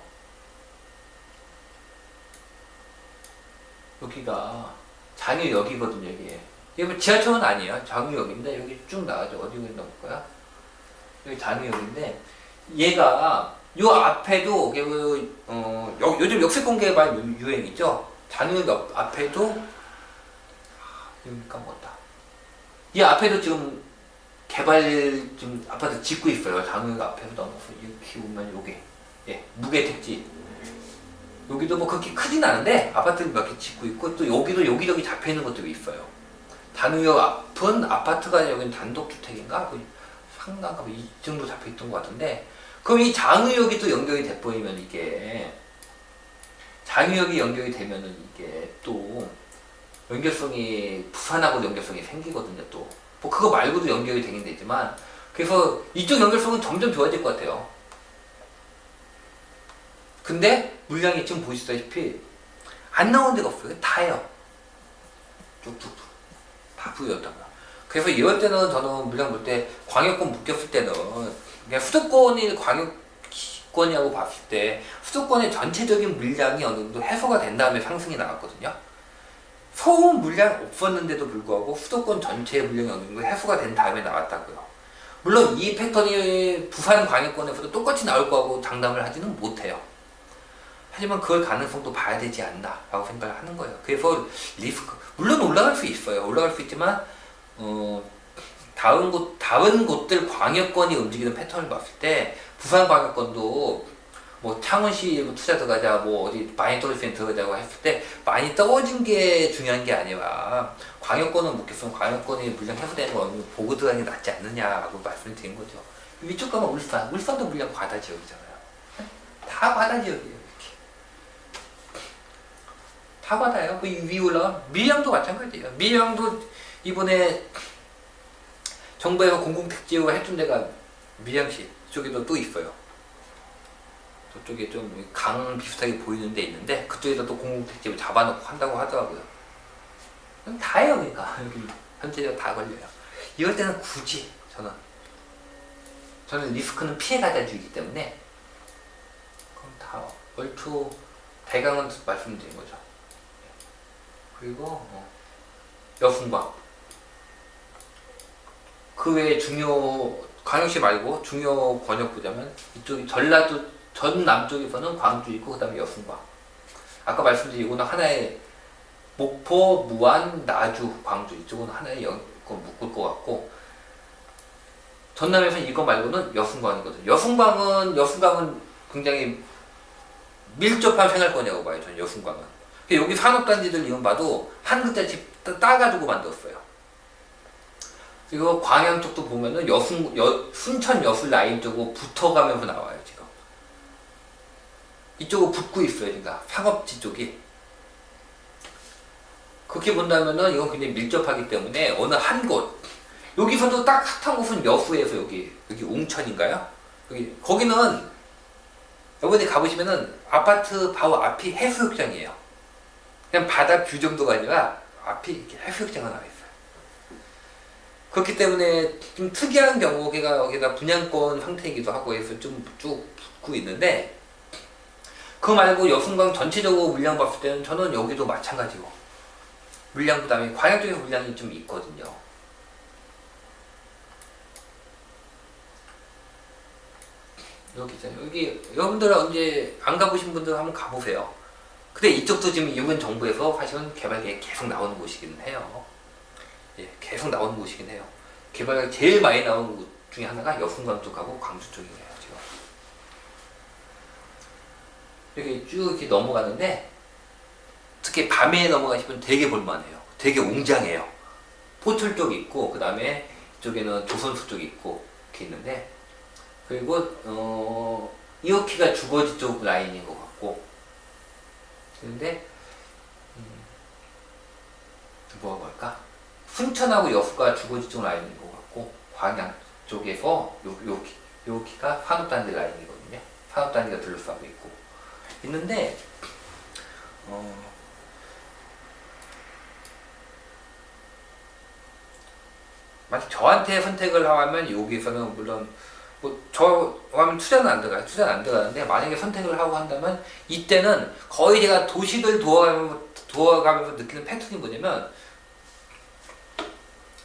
여기가 장유역이거든요. 이게 이게 뭐 지하철은 아니에요. 장유역인데 여기 쭉 나가죠. 어디 넣어볼까요? 여기 장유역인데 얘가 요 앞에도 요즘 역세권 개발 유행이죠. 장유역 앞에도 여기 까먹었다. 이 앞에도 지금 개발 지금 아파트 짓고 있어요. 장유역 앞에서 넘어서 이렇게 보면 요게 무게 택지. 여기도 뭐 그렇게 크진 않은데 아파트 몇 개 짓고 있고 또 여기도 여기저기 잡혀 있는 것들이 있어요. 단우역 앞은 아파트가 여기는 단독주택인가? 상가가 이 정도 잡혀 있던 것 같은데 그럼 이 장유역이 또 연결이 돼버리면 이게 장유역이 연결이 되면은 이게 또 연결성이 부산하고 연결성이 생기거든요. 또 뭐 그거 말고도 연결이 되긴 되지만 그래서 이쪽 연결성은 점점 좋아질 것 같아요. 근데 물량이 지금 보시다시피 안 나오는 데가 없어요. 다예요. 쭉쭉쭉 다 부여였다고요. 그래서 이럴 때는 저는 물량 볼 때 광역권 묶였을 때는 그냥 수도권이 광역권이라고 봤을 때 수도권의 전체적인 물량이 어느 정도 해소가 된 다음에 상승이 나왔거든요. 소음 물량 없었는데도 불구하고 수도권 전체의 물량이 어느 정도 해소가 된 다음에 나왔다고요. 물론 이 패턴이 부산 광역권에서도 똑같이 나올 거하고 장담을 하지는 못해요. 하지만 그걸 가능성도 봐야 되지 않나 라고 생각을 하는 거예요. 그래서 리스크 물론 올라갈 수 있어요. 올라갈 수 있지만 다른 곳들 광역권이 움직이는 패턴을 봤을 때 부산 광역권도 뭐 창원시 투자 들어가자 뭐 어디 많이 떨어지면 들어가자고 했을 때 많이 떨어진 게 중요한 게 아니라 광역권은 묶였으면 광역권이 물량 해소되는 거 보고 들어가는 게 낫지 않느냐라고 말씀을 드린 거죠. 위쪽 가면 울산도 물량 과다 지역이잖아요. 다 과다 지역이에요. 다 받아요. 그 위에 올라가 밀양도 마찬가지예요. 밀양도 이번에 정부에서 공공택지로 해준 데가 밀양시 쪽에도 또 있어요. 저쪽에 좀 강 비슷하게 보이는 데 있는데 그쪽에다 또 공공택지로 잡아놓고 한다고 하더라고요. 다예요. 그러니까 여기 현재가 다 걸려요. 이럴 때는 굳이 저는 리스크는 피해가자주의이기 때문에 그럼 다 얼추 대강은 말씀드린 거죠. 그리고 여순방 그 외에 광역시 말고 중요 권역 보자면 이쪽이 전라도 전 남쪽에서는 광주 있고 그 다음에 여순방 아까 말씀드린 이거는 하나의 목포, 무안, 나주, 광주 이쪽은 하나의 묶을 것 같고 전남에서는 이거 말고는 여순방이거든요. 여순방은 굉장히 밀접한 생활권이라고 봐요. 저는 여순방은. 여기 산업단지들 이런 봐도 한 글자씩 따가지고 만들었어요. 그리고 광양 쪽도 보면은 순천 여수 라인 쪽으로 붙어가면서 나와요. 지금 이쪽으로 붙고 있어요. 그러니까 상업지 쪽이 그렇게 본다면은 이건 굉장히 밀접하기 때문에 어느 한 곳 여기서도 딱 핫한 곳은 여수에서 여기 웅천인가요? 거기는 여러분이 가보시면은 아파트 바로 앞이 해수욕장이에요. 그냥 바다 뷰 정도가 아니라 앞이 이렇게 해수욕장이 나와 있어요. 그렇기 때문에 좀 특이한 경우 여기가 분양권 상태이기도 하고 해서 좀 쭉 붙고 있는데 그거 말고 여순강 전체적으로 물량 봤을 때는 저는 여기도 마찬가지고 물량 부담이 광역 쪽에 물량이 좀 있거든요. 여기 여러분들 언제 안 가보신 분들 한번 가보세요. 근데 이쪽도 지금 이번 정부에서 사실은 개발계획 계속 나오는 곳이긴 해요. 계속 나오는 곳이긴 해요. 개발계획 제일 많이 나오는 곳 중에 하나가 여순강 쪽하고 광주 쪽이에요. 지금 여기 쭉 이렇게 넘어가는데 특히 밤에 넘어가시면 되게 볼만해요. 되게 웅장해요. 포철 쪽 있고 그 다음에 이쪽에는 조선소 쪽 있고 이렇게 있는데 그리고 이오키가 주거지 쪽 라인인 것 같고 근데 뭐라고 할까? 순천하고 여수가 주거지 쪽 라인인 것 같고 광양 쪽에서 요기가 산업단지 라인이거든요. 산업단지가 둘러싸고 있는데 만약 저한테 선택을 하면 여기서는 물론 저 하면 투자는 안 들어가는데 만약에 선택을 하고 한다면 이때는 거의 제가 도시를 도어가면서 느끼는 패턴이 뭐냐면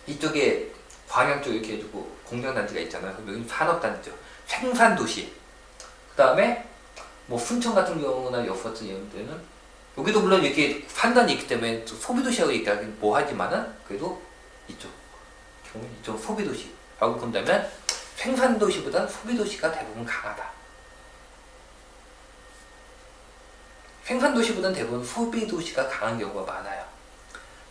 이쪽에 광양 쪽 이렇게 해주고 공장단지가 있잖아요. 그럼 여기는 산업단지죠. 생산도시. 그 다음에 뭐 순천 같은 경우나 여수 같은 경우는 여기도 물론 이렇게 산단이 있기 때문에 소비도시하고 얘기하긴 뭐하지만은 그래도 이쪽 소비도시라고 본다면 생산도시보다는 소비도시가 대부분 강하다. 생산도시보다는 대부분 소비도시가 강한 경우가 많아요.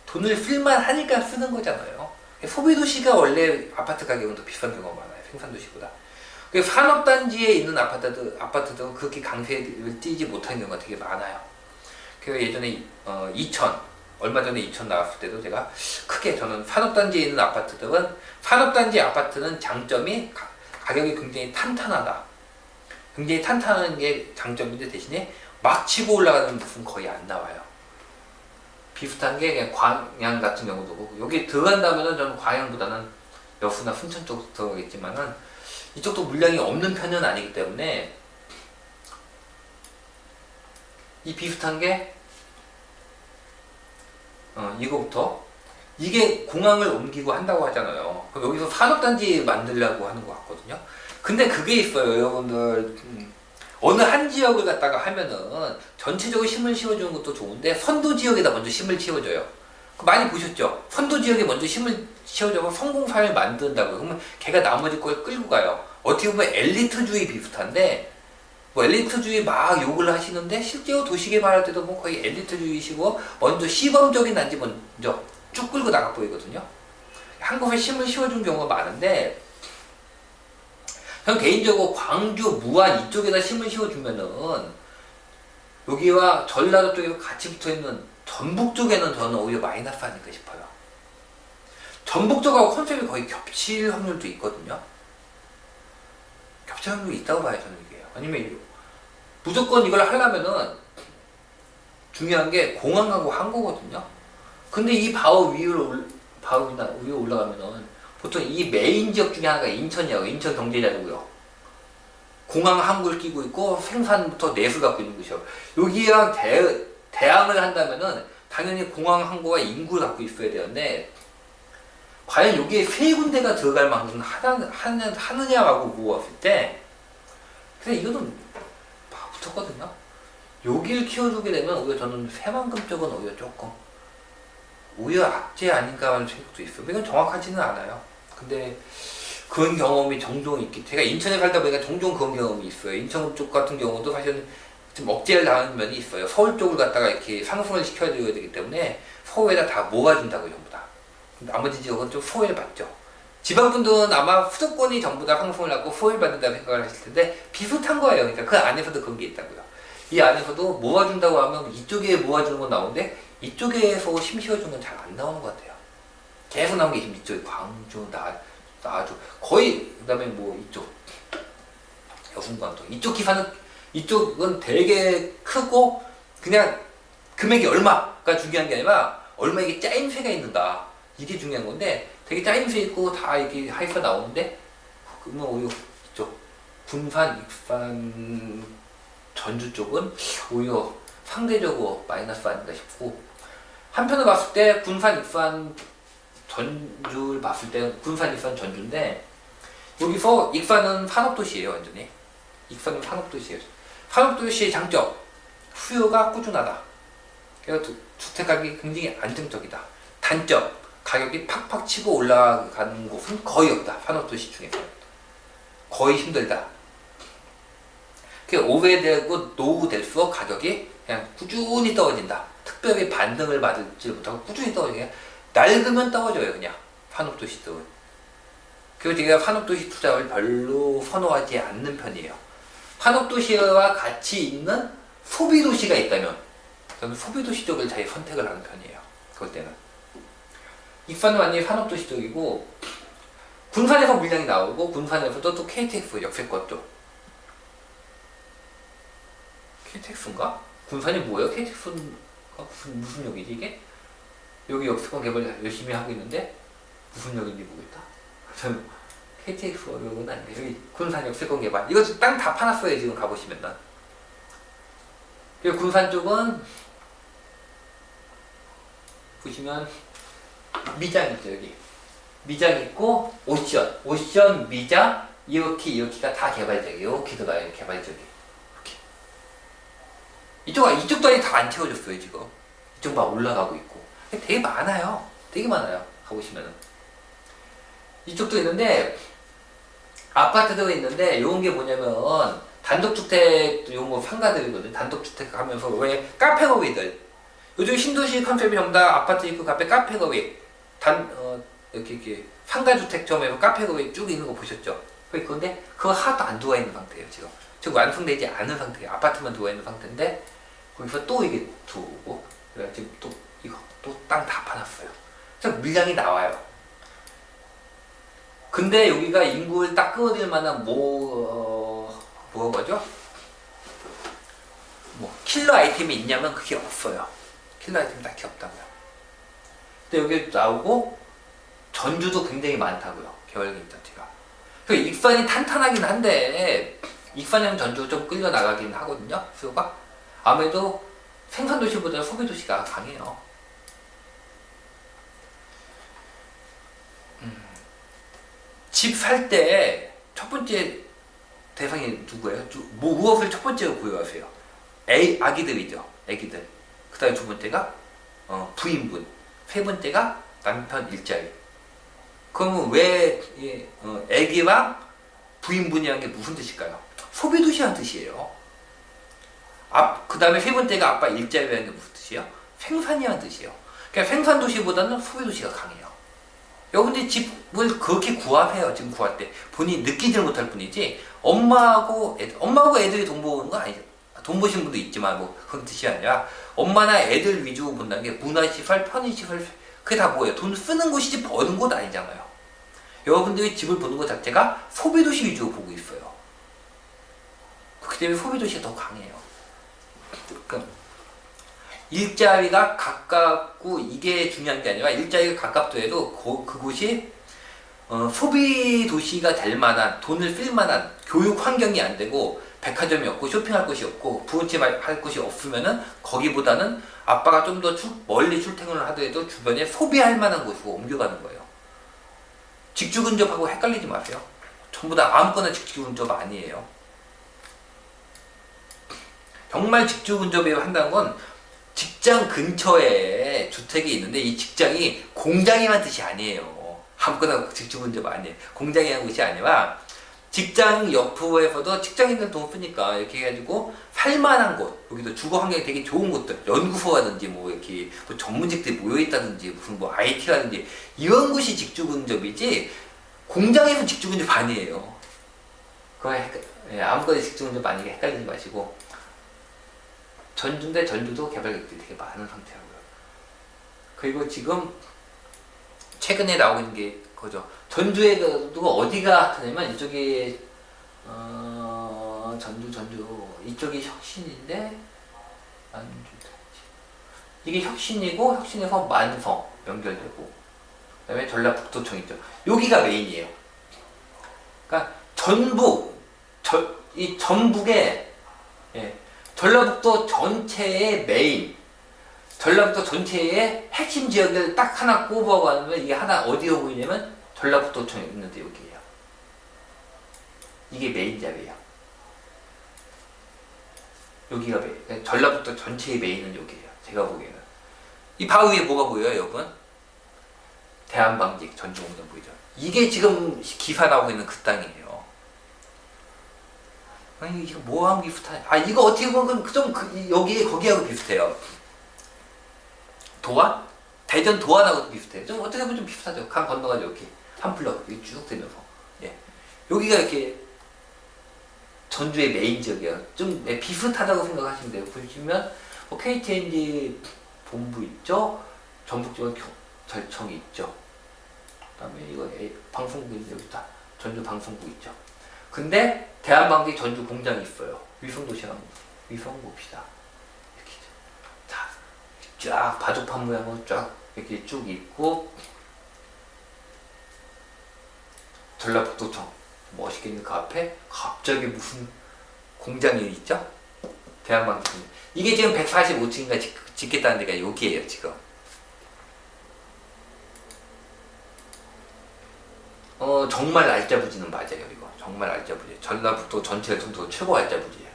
돈을 쓸만 하니까 쓰는 거잖아요. 소비도시가 원래 아파트 가격은 더 비싼 경우가 많아요. 생산도시보다. 산업단지에 있는 아파트들은 그렇게 강세를 띠지 못하는 경우가 되게 많아요. 그래서 예전에 얼마 전에 이천 나왔을 때도 제가 크게 저는 산업단지에 있는 산업단지 아파트는 장점이 가격이 굉장히 탄탄하다. 굉장히 탄탄한 게 장점인데 대신에 막 치고 올라가는 모습은 거의 안 나와요. 비슷한 게 그냥 광양 같은 경우도 그렇고, 여기 들어간다면은 저는 광양보다는 여수나 순천 쪽 들어가겠지만은 이쪽도 물량이 없는 편은 아니기 때문에 이 비슷한 게 이거부터 이게 공항을 옮기고 한다고 하잖아요. 그럼 여기서 산업단지 만들려고 하는 것 같거든요. 근데 그게 있어요, 여러분들. 어느 한 지역을 갖다가 하면은 전체적으로 심을 씌워주는 것도 좋은데 선도 지역에다 먼저 심을 씌워줘요. 많이 보셨죠? 선도 지역에 먼저 심을 씌워줘서 성공사를 만든다고요. 그러면 걔가 나머지 걸 끌고 가요. 어떻게 보면 엘리트주의 비슷한데 뭐 엘리트주의 막 욕을 하시는데 실제로 도시개발할 때도 뭐 거의 엘리트주의시고 먼저 시범적인 단지 먼저 쭉 끌고 나가 보이거든요. 한국에 심을 씌워준 경우가 많은데 전 개인적으로 광주, 무안 이쪽에다 심을 씌워주면은 여기와 전라도 쪽에 같이 붙어있는 전북 쪽에는 저는 오히려 마이너스 아닐까 싶어요. 전북 쪽하고 컨셉이 거의 겹칠 확률도 있거든요. 겹칠 확률이 있다고 봐요, 저는 이게. 아니면 무조건 이걸 하려면은 중요한 게 공항하고 항구거든요. 근데 이 바로 위로 올라가면은 보통 이 메인 지역 중에 하나가 인천이라고, 인천 경제자료고요. 공항 항구를 끼고 있고 생산부터 내수 갖고 있는 곳이요. 여기랑 대항을 한다면은 당연히 공항 항구와 인구를 갖고 있어야 되는데 과연 여기에 세 군데가 들어갈 만큼 하느냐라고 물었을 때 근데 이거는 붙었거든요. 여기를 키워주게 되면 오히려 저는 새만금 쪽은 오히려 악재 아닌가 하는 생각도 있어요. 이건 정확하지는 않아요. 근데 그런 경험이 종종 있기, 제가 인천에 살다 보니까 종종 그런 경험이 있어요. 인천 쪽 같은 경우도 사실은 좀 억제를 당하는 면이 있어요. 서울 쪽을 갖다가 이렇게 상승을 시켜줘야 되기 때문에 서울에다 다 모아준다고 전부 다. 나머지 지역은 좀 소외를 받죠. 지방분들은 아마 수도권이 전부 다 상승을 하고 소외를 받는다고 생각을 하실 텐데 비슷한 거예요. 그러니까 그 안에서도 그런 게 있다고요. 이 안에서도 모아준다고 하면 이쪽에 모아주는 건 나오는데 이쪽에서 심 씌워주는 건 잘 안 나오는 것 같아요. 계속 나온 게 지금 이쪽 광주, 나주 거의 그 다음에 뭐 이쪽 여순광도 이쪽은 되게 크고 그냥 금액이 얼마가 중요한 게 아니라 얼마 이게 짜임새가 있는다 이게 중요한 건데 되게 짜임새 있고 다 이렇게 하이가 나오는데 그러면 오히려 이쪽 군산, 익산, 전주 쪽은 오히려 상대적으로 마이너스 아닌가 싶고 한편으로 봤을 때 군산, 익산, 전주를 봤을 때 군산, 익산, 전주인데 여기서 익산은 산업도시예요. 완전히 익산은 산업도시예요. 산업도시의 장점 수요가 꾸준하다. 그래서 주택가격이 굉장히 안정적이다. 단점 가격이 팍팍 치고 올라가는 곳은 거의 없다. 산업도시 중에서 거의 힘들다. 오래되고 노후될수록 가격이 그냥 꾸준히 떨어진다. 특별히 반등을 받지 못하고 꾸준히 떨어지게 낡으면 떨어져요. 그냥 산업도시들은. 그래서 제가 산업도시 투자를 별로 선호하지 않는 편이에요. 산업도시와 같이 있는 소비도시가 있다면 저는 소비도시 쪽을 잘 선택을 하는 편이에요. 그럴 때는 익산은 완전히 산업도시 쪽이고 군산에서 물량이 나오고 군산에서도 또 KTX 역세권 쪽 KTX인가? 군산이 뭐예요? KTX가 무슨 역이지 이게? 여기 역세권 개발 열심히 하고 있는데 무슨 역인지 모르겠다. 저는 KTX 역은 아닌데 여기 군산 역세권 개발 이거 땅 다 파놨어요. 지금 가보시면 난. 그리고 군산 쪽은 보시면 미장 있죠. 여기 미장 있고 오션, 미장, 이오키가 다 개발적이에요. 이오키도 봐요, 개발적이. 이렇게. 이쪽도 아직 다 안 채워졌어요, 지금. 이쪽 막 올라가고 있고. 되게 많아요. 되게 많아요. 가보시면은. 이쪽도 있는데, 아파트도 있는데, 요런 게 뭐냐면, 단독주택, 요뭐 상가들이거든. 단독주택 하면서, 왜, 카페거위들. 요즘 신도시 컨셉이 전부 다 아파트 있고, 카페거위. 이렇게, 상가주택점에서 카페거위 쭉 있는 거 보셨죠? 그런데, 그거 하나도 안 들어와 있는 상태예요, 지금. 지금 완성되지 않은 상태예요. 아파트만 들어와 있는 상태인데, 거기서 또 이게 들어오고, 그래 지금 또, 이거, 또 땅 다 파놨어요. 그래서 물량이 나와요. 근데 여기가 인구를 딱 끌어들일 만한 뭐죠? 킬러 아이템이 있냐면 그게 없어요. 킬러 아이템이 딱히 없다고요. 근데 여기 나오고 전주도 굉장히 많다고요. 개발계획 자체가. 그래서 익산이 탄탄하긴 한데 익산이랑 전주가 좀 끌려 나가긴 하거든요. 수요가. 아무래도 생산도시보다 소비도시가 강해요. 집 살 때 첫 번째 대상이 누구예요? 무엇을 첫 번째로 구입하세요? 아기들이죠. 아기들. 그 다음에 두 번째가 부인분. 세 번째가 남편 일자리. 그러면 왜 아기랑 부인분이라는 게 무슨 뜻일까요? 소비도시라는 뜻이에요. 그 다음에 세 번째가 아빠 일자리라는 게 무슨 뜻이에요? 생산이라는 뜻이에요. 그러니까 생산도시보다는 소비도시가 강해요. 여러분들이 집을 그렇게 구하세요. 지금 구할 때 본인이 느끼지 못할 뿐이지 엄마하고 애들이 돈 버는 건 아니죠. 돈 버시는 분도 있지만 뭐 그런 뜻이 아니라 엄마나 애들 위주로 본다는 게 문화시설, 편의시설 그게 다 뭐예요? 돈 쓰는 곳이지 버는 곳 아니잖아요. 여러분들이 집을 보는 것 자체가 소비도시 위주로 보고 있어요. 그렇기 때문에 소비도시가 더 강해요. 그러니까 일자리가 가깝고 이게 중요한 게 아니라 일자리가 가깝더라도 그곳이 소비 도시가 될 만한 돈을 쓸 만한 교육 환경이 안 되고 백화점이 없고 쇼핑할 곳이 없고 부잣집 할 곳이 없으면은 거기보다는 아빠가 좀 더 멀리 출퇴근을 하더라도 주변에 소비할 만한 곳으로 옮겨가는 거예요. 직주근접하고 헷갈리지 마세요. 전부 다 아무거나 직주근접 아니에요. 정말 직주근접을 한다는 건 직장 근처에 주택이 있는데 이 직장이 공장이란 뜻이 아니에요. 아무거나 직주근접 아니에요. 공장이라는 것이 아니라 직장 옆에서도 직장인들 돈 쓰니까 이렇게 해가지고 살만한 곳, 여기도 주거 환경이 되게 좋은 곳들, 연구소라든지 뭐 이렇게 뭐 전문직들이 모여있다든지 무슨 뭐 IT라든지 이런 곳이 직주근접이지 공장에서 직주근접 아니에요. 아무거나 직주근접 아니게 헷갈리지 마시고 전주인데 전주도 개발객들이 되게 많은 상태라고요. 그리고 지금 최근에 나오고 있는 게 그거죠. 전주에 어디가 핫하냐면 이쪽이 전주 이쪽이 혁신인데 이게 혁신이고 혁신에서 만성 연결되고 그다음에 전라북도청 있죠. 여기가 메인이에요. 그러니까 이 전북에 전라북도 전체의 메인, 전라북도 전체의 핵심 지역을 딱 하나 꼽아고 하면 이게 하나 어디로 보이냐면 전라북도청에 있는데 여기에요. 이게 메인 자리예요. 여기가 메인, 전라북도 전체의 메인은 여기에요. 제가 보기에는. 이 바로 위에 뭐가 보여요, 여러분? 대한방직 전주공단 보이죠? 이게 지금 기사 나오고 있는 그 땅이에요. 아니 이거 뭐하고 비슷하냐? 이거 어떻게 보면 좀 거기하고 비슷해요. 도안? 대전 도안하고 비슷해요. 좀 어떻게 보면 좀 비슷하죠. 강 건너가지고 이렇게 한 블럭 이렇게 쭉 되면서 여기가 이렇게 전주의 메인 지역이에요. 좀 비슷하다고 생각하시면 돼요. 보시면 뭐 KTNG 본부 있죠. 전북지방절청이 있죠. 그다음에 이거 방송국 여기다 전주 방송국 있죠. 근데 대한방직 전주 공장이 있어요. 위성도시랑 위성 봅시다. 이렇게 쫙 바둑판 모양으로 쫙 이렇게 쭉 있고 전라북도청 멋있게 있는 그 앞에 갑자기 무슨 공장이 있죠? 대한방직 이게 지금 145층인가 짓겠다는 데가 여기에요 지금. 정말 알짜부지는 맞아요. 이거 정말 알짜부지. 전라북도 전체 통도 최고 알짜부지예요.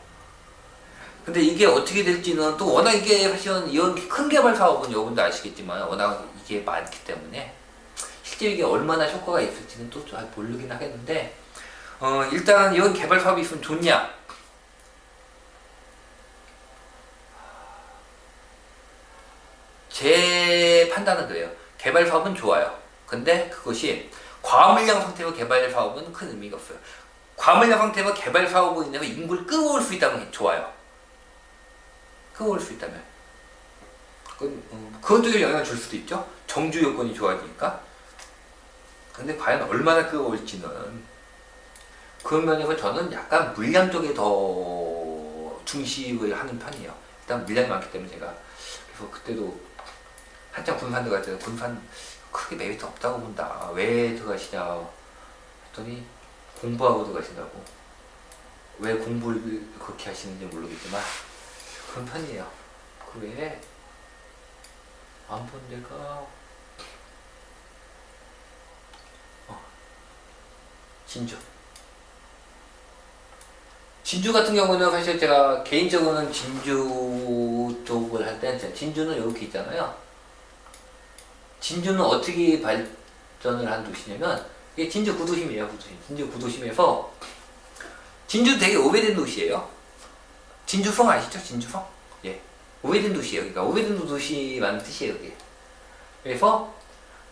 근데 이게 어떻게 될지는 또 워낙 이게 사실은 이런 큰 개발 사업은 여러분도 아시겠지만 워낙 이게 많기 때문에 실제 이게 얼마나 효과가 있을지는 또 잘 모르긴 하겠는데 일단 이런 개발 사업이 있으면 좋냐? 제 판단은 그래요. 개발 사업은 좋아요. 근데 그것이 과물량 상태로 개발 사업은 큰 의미가 없어요. 과물량 상태로 개발 사업으로 인해서 인구를 끌어올 수 있다면 좋아요. 끌어올 수 있다면. 그건 또 영향을 줄 수도 있죠. 정주 여건이 좋아지니까. 근데 과연 얼마나 끌어올지는 그런 면에서 저는 약간 물량 쪽에 더 중시를 하는 편이에요. 일단 물량이 많기 때문에 제가 그래서 그때도 한참 군산 들어갈 때 군산 크게 메리트 없다고 본다. 왜 들어가시냐 했더니 공부하고 들어가신다고. 왜 공부를 그렇게 하시는지 모르겠지만 그런 편이에요. 그 외에 안 본 데가 진주. 진주 같은 경우는 사실 제가 개인적으로는 진주 쪽을 할 때는 진주는 이렇게 있잖아요. 진주는 어떻게 발전을 한 도시냐면 이게 진주 구도심이에요. 구도심. 진주 구도심에서 진주 되게 오래된 도시예요. 진주성 아시죠? 진주성? 예. 오래된 도시예요. 그러니까 오래된 도시라는 뜻이에요. 이게. 그래서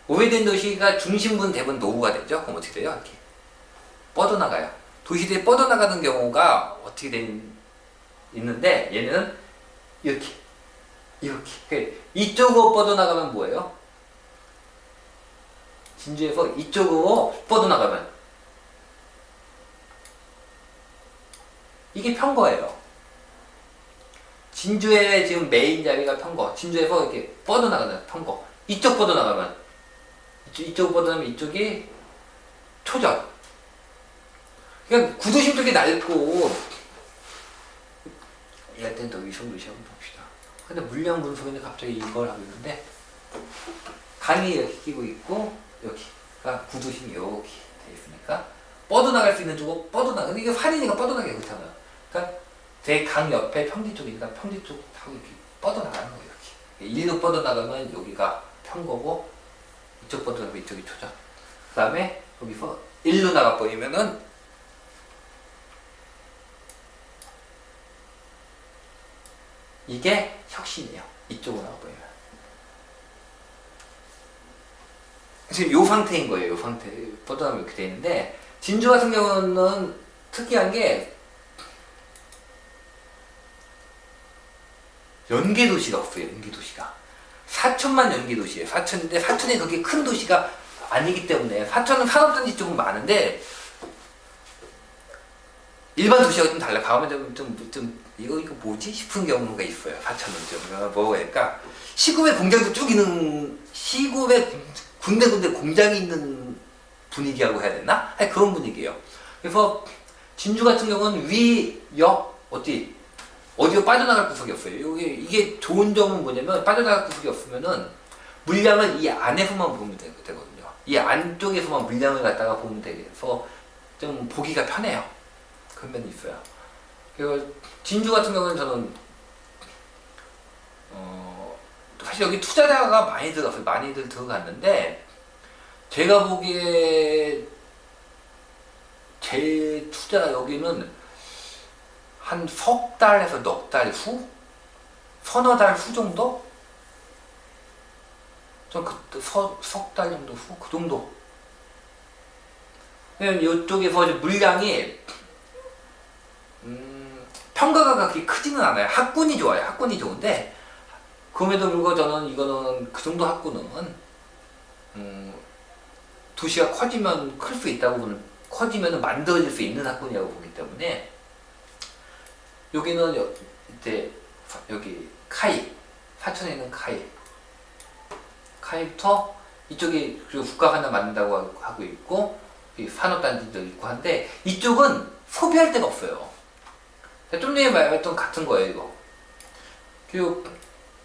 오래된 도시가 중심부는 대부분 노후가 되죠. 그럼 어떻게 돼요? 이렇게 뻗어나가요. 도시들이 뻗어나가는 경우가 어떻게 있는데 얘는 이렇게 이쪽으로 뻗어나가면 뭐예요? 진주에서 이쪽으로 뻗어나가면 이게 평거예요. 진주의 지금 메인 자리가 평거. 진주에서 이렇게 뻗어나가는 평거. 이쪽 뻗어나가면 이쪽 뻗어나면 이쪽이 초전. 그러니까 구도심 쪽이 넓고 이럴 땐 더 위성도시 한번 봅시다. 근데 물량 분석인데 갑자기 이걸 하고 있는데 강이 이렇게 끼고 있고 여기가 구도심이 이렇게 돼 있으니까 뻗어나갈 수 있는 쪽으로 뻗어나가. 이게 산이니까 뻗어나가기 그렇잖아요. 그러니까 대강 옆에 평지 쪽이니까 평지 쪽 타고 이렇게 뻗어나가는 거예요. 이렇게 일로 뻗어나가면 여기가 평거고 이쪽 뻗어나가면 이쪽이 초전. 그 다음에 여기서 일로 나가버리면은 이게 혁신이에요. 이쪽으로 나와버리면. 지금 요 상태인 거예요. 요 상태. 뻗어나면 이렇게 돼 있는데, 진주 같은 경우는 특이한 게, 연계도시가 없어요. 연계도시가. 사천만 연계도시예요. 사천인데, 사천이 그렇게 큰 도시가 아니기 때문에, 사천은 산업단지 쪽은 많은데, 일반 도시하고 좀 달라. 가면 이거 뭐지? 싶은 경우가 있어요. 사천은 좀. 뭐가 할까? 시골에 공장도 쭉 있는, 시골에 군데군데 공장이 있는 분위기라고 해야 되나? 아니, 그런 분위기예요. 그래서 진주 같은 경우는 위, 역, 어디로 빠져나갈 구석이 없어요. 이게 좋은 점은 뭐냐면 빠져나갈 구석이 없으면은 물량을 이 안에서만 보면 되거든요. 이 안쪽에서만 물량을 갖다가 보면 돼서 좀 보기가 편해요. 그런 면이 있어요. 그리고 진주 같은 경우는 저는 사실 여기 투자자가 많이 들어갔어요. 많이들 들어갔는데 제가 보기에 제 투자 여기는 한 석 달에서 넉 달 후? 서너 달 후 정도? 좀 그때 석 달 정도 후? 그 정도. 이쪽에서 물량이 평가가 그렇게 크지는 않아요. 학군이 좋아요. 학군이 좋은데 그럼에도 불구하고 저는 이거는 그 정도 학군은 도시가 커지면 클 수 있다고 보는, 커지면 만들어질 수 있는 학군이라고 보기 때문에 여기는 이제 여기 카이, 사천에 있는 카이부터 이쪽이 국가 하나 만든다고 하고 있고 산업단지도 있고 한데 이쪽은 소비할 데가 없어요. 좀 전에 말했던 같은 거예요 이거. 그리고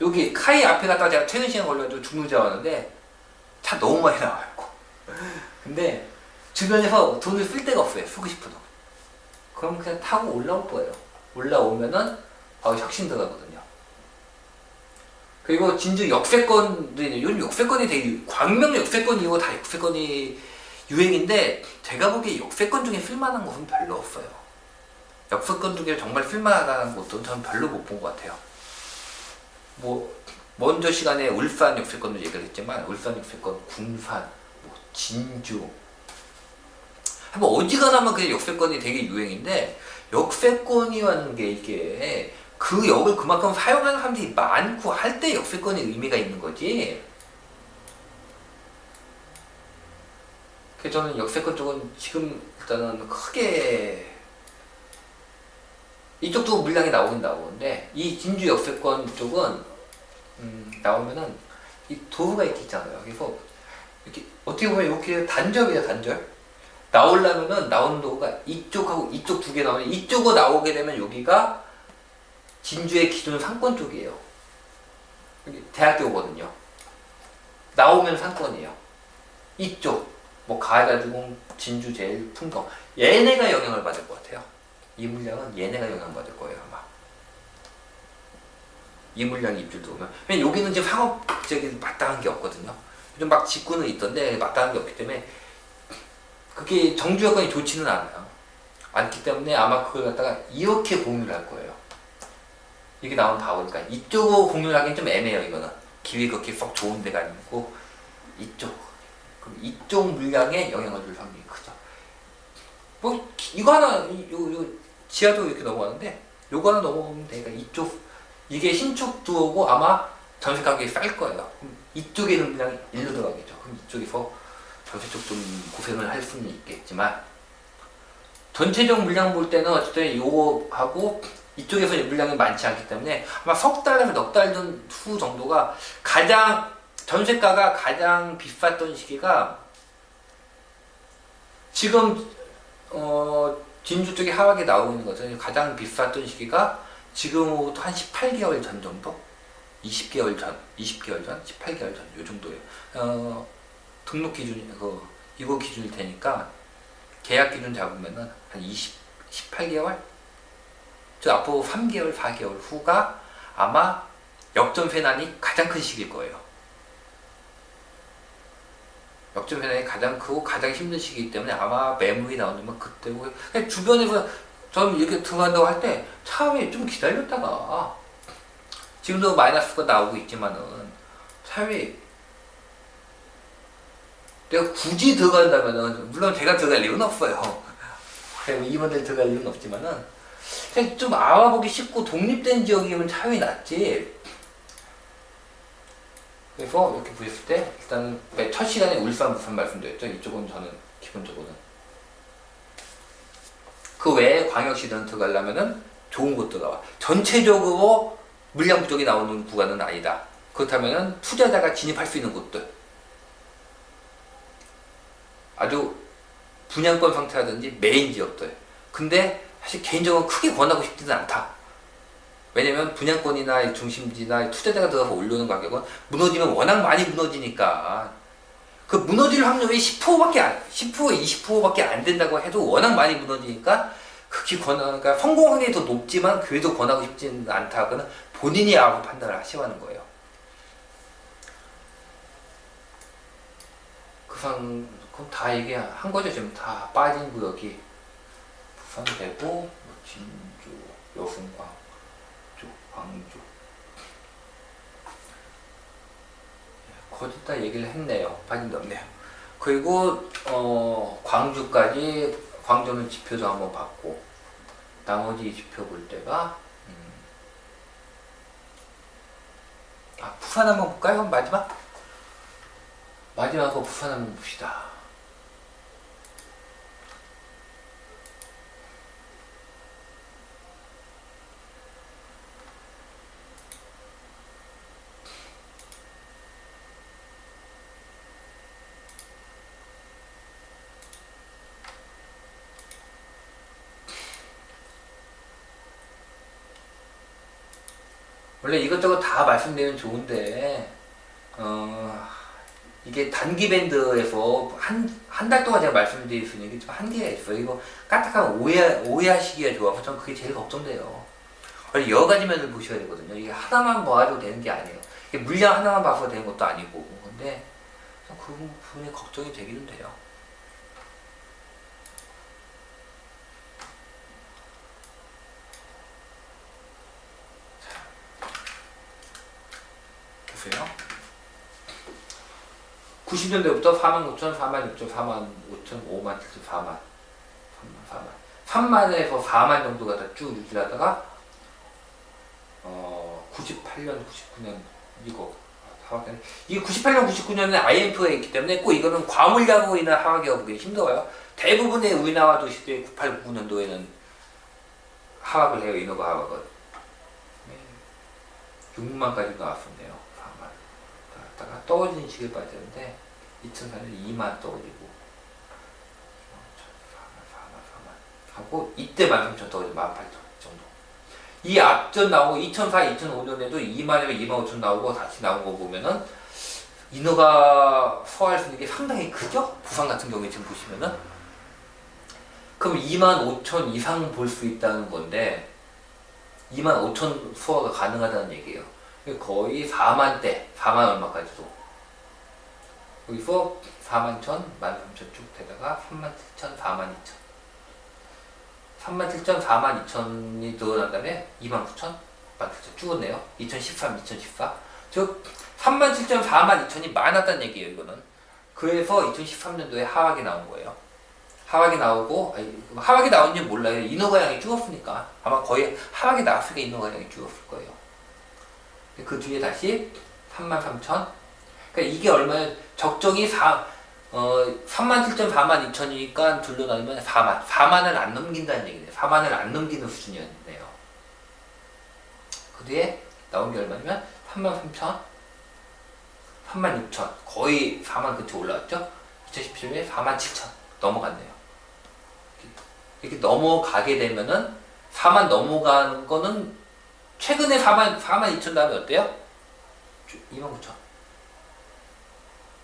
여기 카이 앞에 갔다가 제가 퇴근 시간 걸려가지고 죽는 줄 알았는데 차 너무 많이 나와요. 근데 주변에서 돈을 쓸 데가 없어요. 쓰고 싶어도. 그럼 그냥 타고 올라올 거예요. 올라오면은 바로 혁신 들어가거든요. 그리고 진주 역세권도 있는, 요즘 역세권이 되게, 광명 역세권 이후로 다 역세권이 유행인데, 제가 보기에 역세권 중에 쓸만한 곳은 별로 없어요. 역세권 중에 정말 쓸만하다는 곳은 저는 별로 못 본 것 같아요. 뭐, 먼저 시간에 울산 역세권도 얘기를 했지만, 울산 역세권, 군산, 뭐 진주, 한번 어지간하면 그냥 역세권이 되게 유행인데, 역세권이라는 게 이게 그 역을 그만큼 사용하는 사람들이 많고 할 때 역세권이 의미가 있는 거지. 그래서 저는 역세권 쪽은 지금 일단은 크게 이쪽도 물량이 나오긴 나오는데, 이 진주 역세권 쪽은 나오면은 이 도로가 이렇게 있잖아요. 그래서 이렇게 어떻게 보면 이렇게 단절이에요, 단절. 나오려면은 나오는 도로가 이쪽하고 이쪽 두 개 나오면, 이쪽으로 나오게 되면 여기가 진주의 기존 상권 쪽이에요. 여기 대학교거든요. 나오면 상권이에요. 이쪽 뭐 가야자주공, 진주제일, 풍경, 얘네가 영향을 받을 것 같아요. 이 물량은 얘네가 영향받을 거예요 아마. 이 물량이 입줄 들어오면. 왜냐면 여기는 지금 상업적인 마땅한 게 없거든요. 좀 막 짓고는 있던데 마땅한 게 없기 때문에 그게 정주 여건이 좋지는 않아요. 않기 때문에 아마 그걸 갖다가 이렇게 공유를 할 거예요. 이게 나오면 다 오니까 이쪽으로 공유를 하기엔 좀 애매해요. 이거는 길이 그렇게 썩 좋은 데가 아니고 이쪽, 그럼 이쪽 물량에 영향을 줄 확률이 크죠. 뭐 이거 하나, 요 지하도 이렇게 넘어가는데 요거 하나 넘어오면 되니까 이쪽, 이게 신축 들어오고 아마 전세 가격이 쌀 거예요. 그럼 이쪽에 있는 물량이 일로 들어가겠죠. 그럼 이쪽에서 전세 쪽 좀 고생을 할 수는 있겠지만, 전체적 물량 볼 때는 어쨌든 요거 하고 이쪽에서 물량이 많지 않기 때문에 아마 석 달에서 넉 달 전 후 정도가 가장, 전세가가 가장 비쌌던 시기가 지금 진주 쪽에 하락이 나오고 있는 거죠. 가장 비쌌던 시기가 지금부터 한 18개월 전 정도? 20개월 전, 20개월 전, 18개월 전, 요 정도예요. 등록 기준이, 이거 기준일 테니까 계약 기준 잡으면은 한 18개월? 저 앞으로 3개월, 4개월 후가 아마 역전세 난이 가장 큰 시기일 거예요. 역전세 난이 가장 크고 가장 힘든 시기이기 때문에 아마 매물이 나오면 그때고, 주변에서 저는 이렇게 들어간다고 할 때 차후에 좀 기다렸다가, 지금도 마이너스가 나오고 있지만은 차후에 내가 굳이 들어간다면은, 물론 제가 들어갈 이유는 없어요. 이번에 들어갈 이유는 없지만은 그냥 좀 알아보기 쉽고 독립된 지역이면 차이 낫지. 그래서 이렇게 보셨을 때 일단은 첫 시간에 울산, 부산 말씀드렸죠. 이쪽은 저는 기본적으로는 그 외에 광역시든 들어가려면은 좋은 곳 들어가. 전체적으로 물량 부족이 나오는 구간은 아니다. 그렇다면은 투자자가 진입할 수 있는 곳들, 아주 분양권 상태라든지 메인 지역들. 근데 사실 개인적으로 크게 권하고 싶지는 않다. 왜냐면 분양권이나 중심지나 투자자가 들어가서 올려놓은 가격은 무너지면 워낙 많이 무너지니까, 그 무너질 확률이 10%, 20%밖에 안 된다고 해도 워낙 많이 무너지니까 그렇게 그러니까 성공 확률이 더 높지만 그래도 권하고 싶지는 않다. 그는 본인이 알아서 판단을 하시라는 거예요. 그럼 다 얘기한 거죠. 지금 다 빠진 구역이 부산, 대구, 뭐 진주, 여승광 쪽, 광주. 거기다 얘기를 했네요. 빠진 데 없네요. 그리고 광주까지, 광주는 지표도 한번 봤고, 나머지 지표 볼 때가 부산 한번 볼까요? 그럼 마지막으로 부산 한번 봅시다. 원래 이것저것 다 말씀드리면 좋은데 이게 단기 밴드에서 한 달 동안 제가 말씀드릴 수 있는 게 좀 한계가 있어요. 이거 까딱하면 오해하시기가 좋아서 전 그게 제일 걱정돼요. 여러 가지 면을 보셔야 되거든요. 이게 하나만 봐도 되는 게 아니에요. 이게 물량 하나만 봐서 되는 것도 아니고. 근데 그 부분에 걱정이 되기는 돼요. 보세요. 90년대부터 45,000, 46,000, 45,000, 5만, 7천, 4만, 3만에서 4만 정도가 다 쭉 유지하다가 98년, 99년 이게 98년, 99년에 IMF가 있기 때문에 꼭 이거는 과물량으로 인한 하락이라고 보기 힘들어요. 대부분의 우리나라 도시들이 98, 99년도에는 하락을 해요. 인허가 하락을 6만까지 나왔었네요. 4만 나왔다가 떨어지는 시기를 봐야 되는데 2004년에 2만 떨어지고 4만 하고 이때 13,000 떨어지고 18,000 정도. 이 앞전 나오고 2004, 2005년에도 2만에서 25,000 나오고 다시 나온 거 보면은 인허가 소화할 수 있는 게 상당히 크죠? 부산 같은 경우에 지금 보시면은 그럼 25,000 이상 볼 수 있다는 건데 25,000 소화가 가능하다는 얘기예요. 거의 4만대, 4만 얼마까지도. 여기서 41,000, 13,000 쭉 되다가 37,000, 42,000. 37,000, 42,000이 늘어난 다음에 29,000, 17,000 죽었네요. 2013, 2014. 즉 37,000, 42,000이 많았다는 얘기예요. 이거는. 그래서 2013년도에 하락이 나온 거예요. 하락이 나오고, 하락이 나온지 몰라요. 인허가 양이 줄었으니까. 아마 거의 하락이 나왔으니까 인허가 양이 줄었을 거예요. 그 뒤에 다시 33,000. 그러니까 이게 얼마나, 적정이 37,000, 42,000이니까 둘러 나누면 4만. 4만을 안 넘긴다는 얘기네요. 4만을 안 넘기는 수준이었네요. 그 뒤에 나온 게 얼마냐면 33,000, 36,000. 거의 4만 근처 올라왔죠? 2017년에 47,000 넘어갔네요. 이렇게 넘어가게 되면은 4만 넘어가는 거는 최근에 4만 2천 다음에 어때요? 29,000.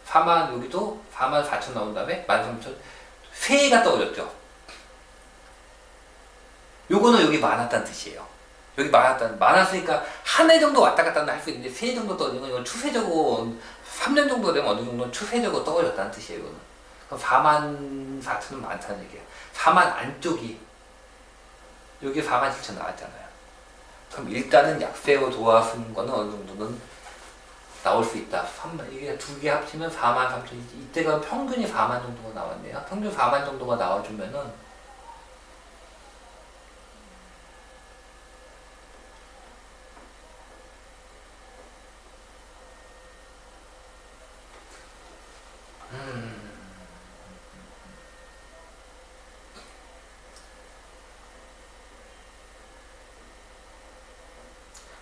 4만 여기도 4만 4천 나온 다음에 13,000 3해가 떨어졌죠. 요거는 여기 많았다는 뜻이에요. 여기 많았으니까 한 해 정도 왔다 갔다 할 수 있는데 3해 정도 떨어지는 건 이건 추세적으로 3년 정도 되면 어느 정도는 추세적으로 떨어졌다는 뜻이에요. 이거는. 그럼 4만 4천은 많다는 얘기예요. 4만 안쪽이 여기 4만 7천 나왔잖아요. 그럼 일단은 약세로 돌아서는 거는 어느 정도는 나올 수 있다. 3만, 이게 두 개 합치면 4만 3천. 이때가 평균이 4만 정도가 나왔네요. 평균 4만 정도가 나와주면은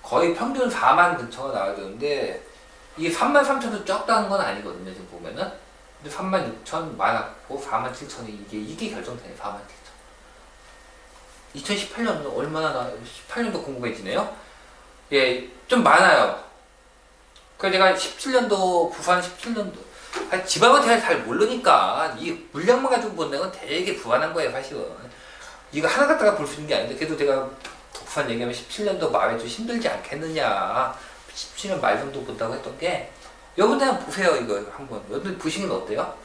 거의 평균 4만 근처가 나와야 되는데 이게 3만 3천도 적다는 건 아니거든요. 지금 보면은. 근데 3만 6천 많았고 4만 7천이 이게 결정되네. 4만 7천. 2018년도 얼마나 18년도 궁금해지네요. 예, 좀 많아요. 그래서 제가 17년도 부산 17년도 지방은 제가 잘 모르니까 이 물량만 가지고 본다는 건 되게 부한한 거예요. 사실은. 이거 하나 갖다가 볼 수 있는 게 아닌데 그래도 제가 부산 얘기하면 17년도 말에 좀 힘들지 않겠느냐. 17년 말 정도 본다고 했던 게 여러분들 한번 보세요. 이거 한번 여러분들 보시면 어때요?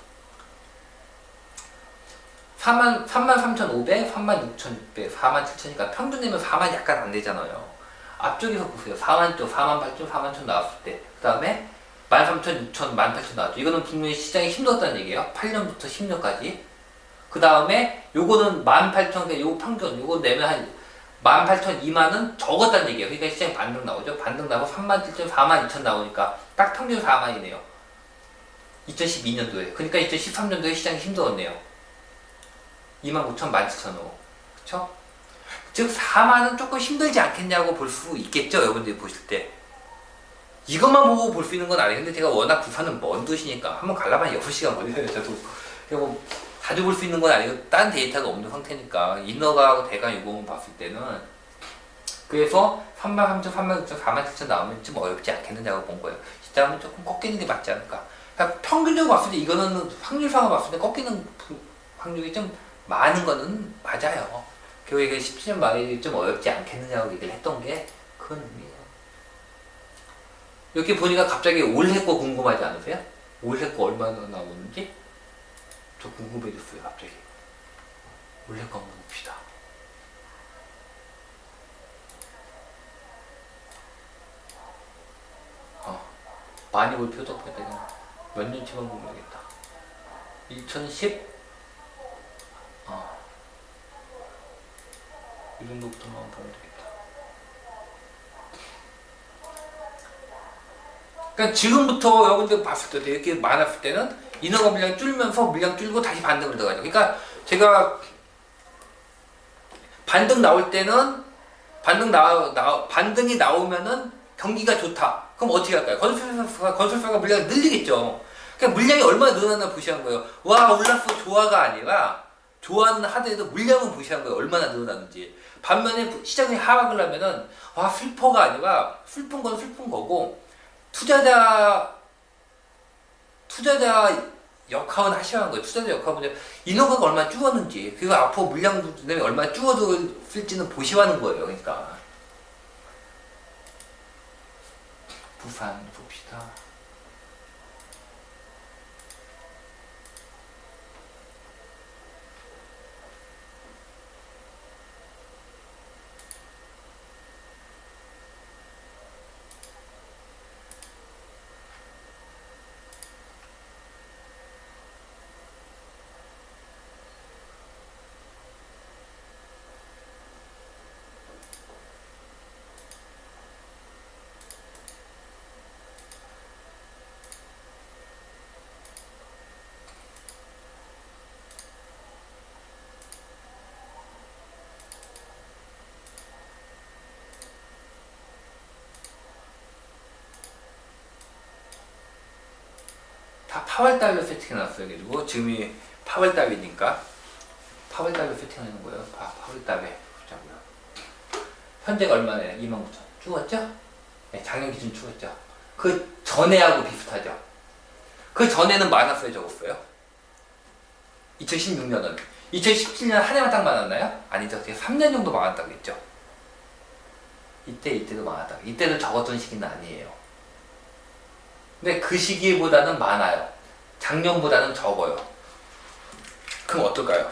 33,500, 36,600, 47,000이니까 평균 내면 4만 약간 안 되잖아요. 앞쪽에서 보세요. 4만 쪽, 4만 8천, 4만 천 나왔을 때 그 다음에 13,000, 6,000, 18,000 나왔죠. 이거는 분명히 시장이 힘들었다는 얘기예요. 8년부터 10년까지. 그 다음에 요거는 18,000, 요거 평균, 요거 내면 한 18,000, 2만은 적었다는 얘기예요. 그러니까 시장 반등 나오죠. 반등 나고 37,000, 42,000 나오니까 딱 평균 4만이네요. 2012년도에. 그러니까 2013년도에 시장이 힘들었네요. 29,000, 17,000으로. 그쵸? 즉 4만은 조금 힘들지 않겠냐고 볼 수 있겠죠. 여러분들이 보실 때. 이것만 보고 볼 수 있는 건 아니에요. 근데 제가 워낙 부산은 먼 도시니까 한번 가려면 6시간 걸려요. 저도. 그리고 자주 볼 수 있는 건 아니고 딴 데이터가 없는 상태니까 인허가하고 대강 요금을 봤을 때는 그래서 33,000, 36,000, 47,000 나오면 좀 어렵지 않겠느냐고 본 거예요. 시장은 조금 꺾이는 게 맞지 않을까. 그러니까 평균적으로 봤을 때 이거는 확률상으로 봤을 때 꺾이는 확률이 좀 많은 거는 맞아요. 교육에 17년 말이 좀 어렵지 않겠느냐고 얘기를 했던 게 그건 의미예요. 이렇게 보니까 갑자기 올해 거 궁금하지 않으세요? 올해 거 얼마나 나오는지? 저 궁금해졌어요, 갑자기. 올해 거 한번 봅시다. 많이 볼 필요도 없겠다. 몇 년치만 보면 되겠다. 2010? 이 정도부터만 보면 되겠다. 그러니까 지금부터 여러분들 봤을 때 이렇게 많았을 때는 인허가 물량이 줄면서 물량 줄고 다시 반등을 들어가죠. 그러니까 제가 반등 나올 때는 반등이 나오면은 경기가 좋다. 그럼 어떻게 할까요? 건설사가 물량을 늘리겠죠. 그러니까 물량이 얼마나 늘어났나 무시한 거예요. 와 올랐어 좋아가 아니라 좋아는 하더라도 물량은 무시한 거예요. 얼마나 늘어났는지. 반면에 시장이 하락을 하면은 와 슬퍼가 아니라 슬픈 건 슬픈 거고 투자자 역할은 하셔야 하는 거예요. 투자자 역할은 인허가가 얼마나 줄었는지 그리고 앞으로 물량 때문에 얼마나 줄어들지는 보시하는 거예요. 그러니까 부산 봅시다. 다 8월달로 세팅해놨어요. 그리고 지금이 8월달이니까 8월달로 세팅하는 거예요. 8월달에 보자고요. 현재가 얼마나요? 29,000 죽었죠? 네, 작년 기준 죽었죠. 그 전에하고 비슷하죠. 그 전에는 많았어요, 적었어요? 2016년은 2017년 한 해만 딱 많았나요? 아니죠. 3년 정도 많았다고 했죠. 이때도 많았다. 이때도 적었던 시기는 아니에요. 근데 그 시기보다는 많아요. 작년보다는 적어요. 그럼 어떨까요?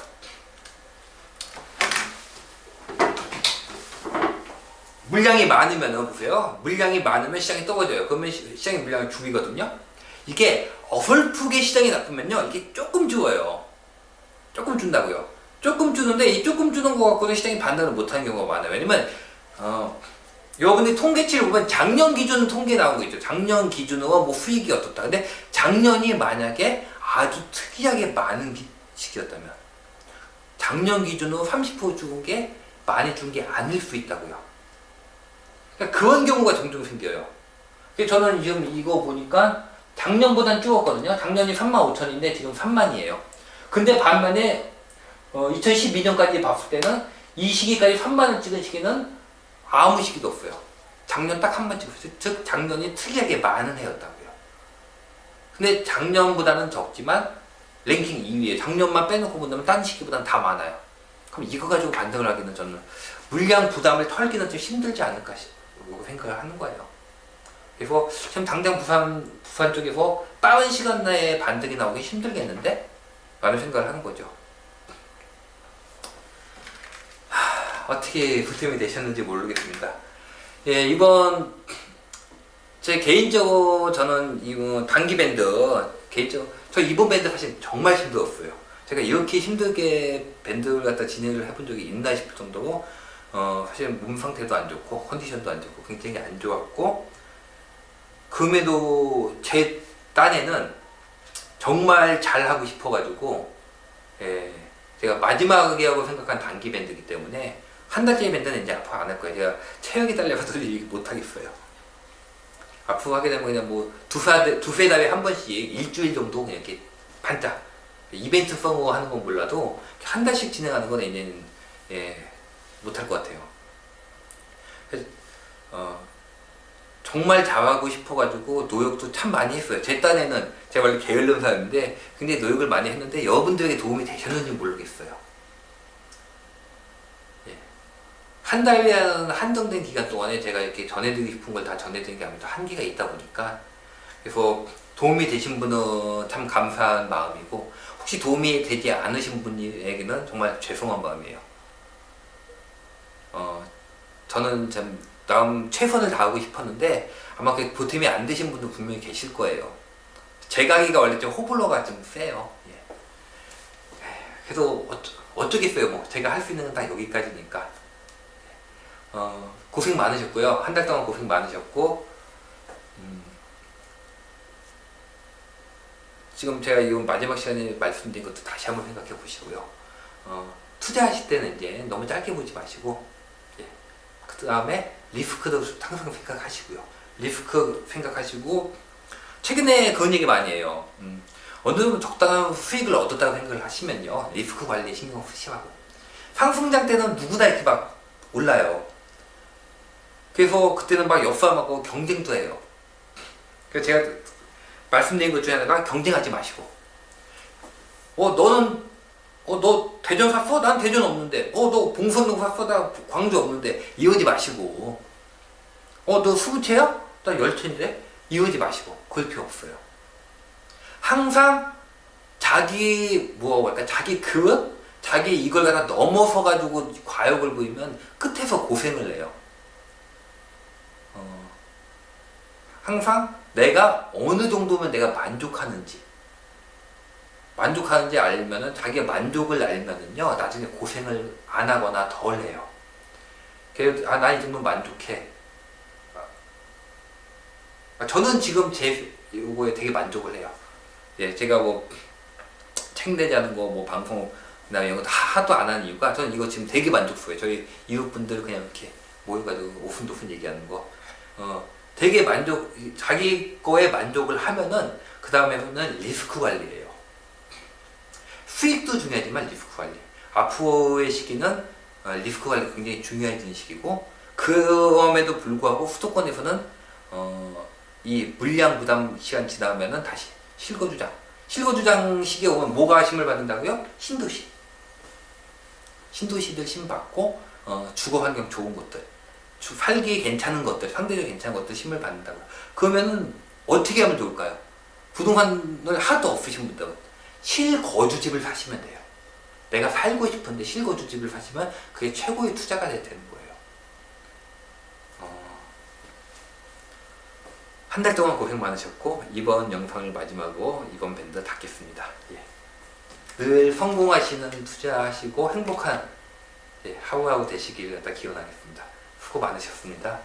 물량이 많으면 보세요. 물량이 많으면 시장이 떨어져요. 그러면 시장이 물량을 줄이거든요. 이게 어설프게 시장이 나쁘면요. 이게 조금 줄어요. 조금 준다고요. 조금 주는데 이 조금 주는 거 갖고도 시장이 반등을 못하는 경우가 많아요. 왜냐면 여러분이 통계치를 보면 작년 기준 통계 나온 거 있죠. 작년 기준으로 뭐 수익이 어떻다. 근데 작년이 만약에 아주 특이하게 많은 시기였다면 작년 기준으로 30% 죽은 게 많이 준 게 아닐 수 있다고요. 그러니까 그런 경우가 종종 생겨요. 그래서 저는 지금 이거 보니까 작년보단 줄었거든요. 작년이 35,000인데 지금 3만이에요. 근데 반면에 2012년까지 봤을 때는 이 시기까지 3만을 찍은 시기는 아무 시기도 없어요. 작년 딱 한 번 찍었어요. 즉 작년이 특이하게 많은 해였다고요. 근데 작년보다는 적지만 랭킹 2위에 작년만 빼놓고 본다면 딴 시기보다는 다 많아요. 그럼 이거 가지고 반등을 하기는 저는 물량 부담을 털기는 좀 힘들지 않을까 생각을 하는 거예요. 그래서 지금 당장 부산 쪽에서 빠른 시간 내에 반등이 나오기 힘들겠는데? 라는 생각을 하는 거죠. 어떻게 부담이 되셨는지 모르겠습니다. 예, 이번 제 개인적으로 저는 이거 단기 밴드 개인적으로 저 이번 밴드 사실 정말 힘들었어요. 제가 이렇게 힘들게 밴드를 갖다 진행을 해본 적이 있나 싶을 정도로 사실 몸 상태도 안 좋고 컨디션도 안 좋고 굉장히 안 좋았고 그럼에도 제 딴에는 정말 잘하고 싶어가지고 예, 제가 마지막이라고 생각한 단기 밴드이기 때문에 한 달짜리 밴드는 이제 앞으로 안 할 거예요. 제가 체력이 딸려서 못 하겠어요. 앞으로 하게 되면 그냥 뭐 두세 달에 한 번씩 일주일 정도 그냥 이렇게 반짝 이벤트성으로 하는 건 몰라도 한 달씩 진행하는 건 이제는 예, 못 할 것 같아요. 그래서 정말 잘하고 싶어가지고 노력도 참 많이 했어요. 제 딴에는 제가 원래 게으른 사람인데 굉장히 노력을 많이 했는데 여러분들에게 도움이 되셨는지 모르겠어요. 예. 한 달이라는 한정된 기간 동안에 제가 이렇게 전해드리고 싶은 걸 다 전해드리는 게 아무래도 한계가 있다 보니까, 그래서 도움이 되신 분은 참 감사한 마음이고, 혹시 도움이 되지 않으신 분에게는 정말 죄송한 마음이에요. 저는 참 최선을 다하고 싶었는데 아마 그 보탬이 안 되신 분도 분명히 계실 거예요. 제 강의가 원래 좀 호불호가 좀 세요. 예. 그래서 어쩌겠어요. 뭐 제가 할 수 있는 건 딱 여기까지니까. 고생 많으셨고요. 한 달 동안 고생 많으셨고, 지금 제가 이 마지막 시간에 말씀드린 것도 다시 한번 생각해 보시고요. 투자하실 때는 이제 너무 짧게 보지 마시고, 예. 그 다음에 리스크도 항상 생각하시고요. 리스크 생각하시고, 최근에 그런 얘기 많이 해요. 어느 정도 적당한 수익을 얻었다고 생각을 하시면요, 리스크 관리에 신경 쓰시라고. 상승장 때는 누구나 이렇게 막 올라요. 그래서 그때는 막 옆사람하고 경쟁도 해요. 그래서 제가 말씀드린 것 중에 하나가 경쟁하지 마시고, 너 대전 샀어? 난 대전 없는데. 너 봉선동 샀어? 나 광주 없는데. 이러지 마시고, 너 수부채야? 나 열채인데? 이러지 마시고. 그럴 필요 없어요. 항상 자기 자기 그릇? 자기 이걸 갖다 넘어서 가지고 과욕을 부리면 끝에서 고생을 해요. 항상 내가 어느 정도면 내가 만족하는지 알면은, 자기의 만족을 알면은요, 나중에 고생을 안 하거나 덜 해요. 그래서 나 이 정도 만족해. 저는 지금 제 요거에 되게 만족을 해요. 예, 제가 뭐 책 내자는 거, 뭐 방송 그다음에 이런 거 하도 안 하는 이유가, 저는 이거 지금 되게 만족스러워요. 저희 이웃분들 그냥 이렇게 모여가지고 오순도순 얘기하는 거, 되게 자기 거에 만족을 하면은 그 다음에는 리스크 관리예요. 수익도 중요하지만 리스크 관리. 앞으로의 시기는 리스크 관리 굉장히 중요해지는 시기고, 그럼에도 불구하고 수도권에서는 이 물량 부담 시간 지나면은 다시 실거주장 시기에 오면 뭐가 힘을 받는다고요? 신도시들 힘 받고, 주거 환경 좋은 곳들, 살기 괜찮은 것들, 상대적으로 괜찮은 것들 힘을 받는다고. 그러면은 어떻게 하면 좋을까요? 부동산을 하나도 없으신 분들은 실거주집을 사시면 돼요. 내가 살고 싶은데 실거주집을 사시면 그게 최고의 투자가 되는 거예요. 한 달 동안 고생 많으셨고, 이번 영상을 마지막으로 이번 밴드 닫겠습니다. 예. 늘 성공하시는, 투자하시고 행복한 하루하루 되시길 기원하겠습니다. 수고 많으셨습니다.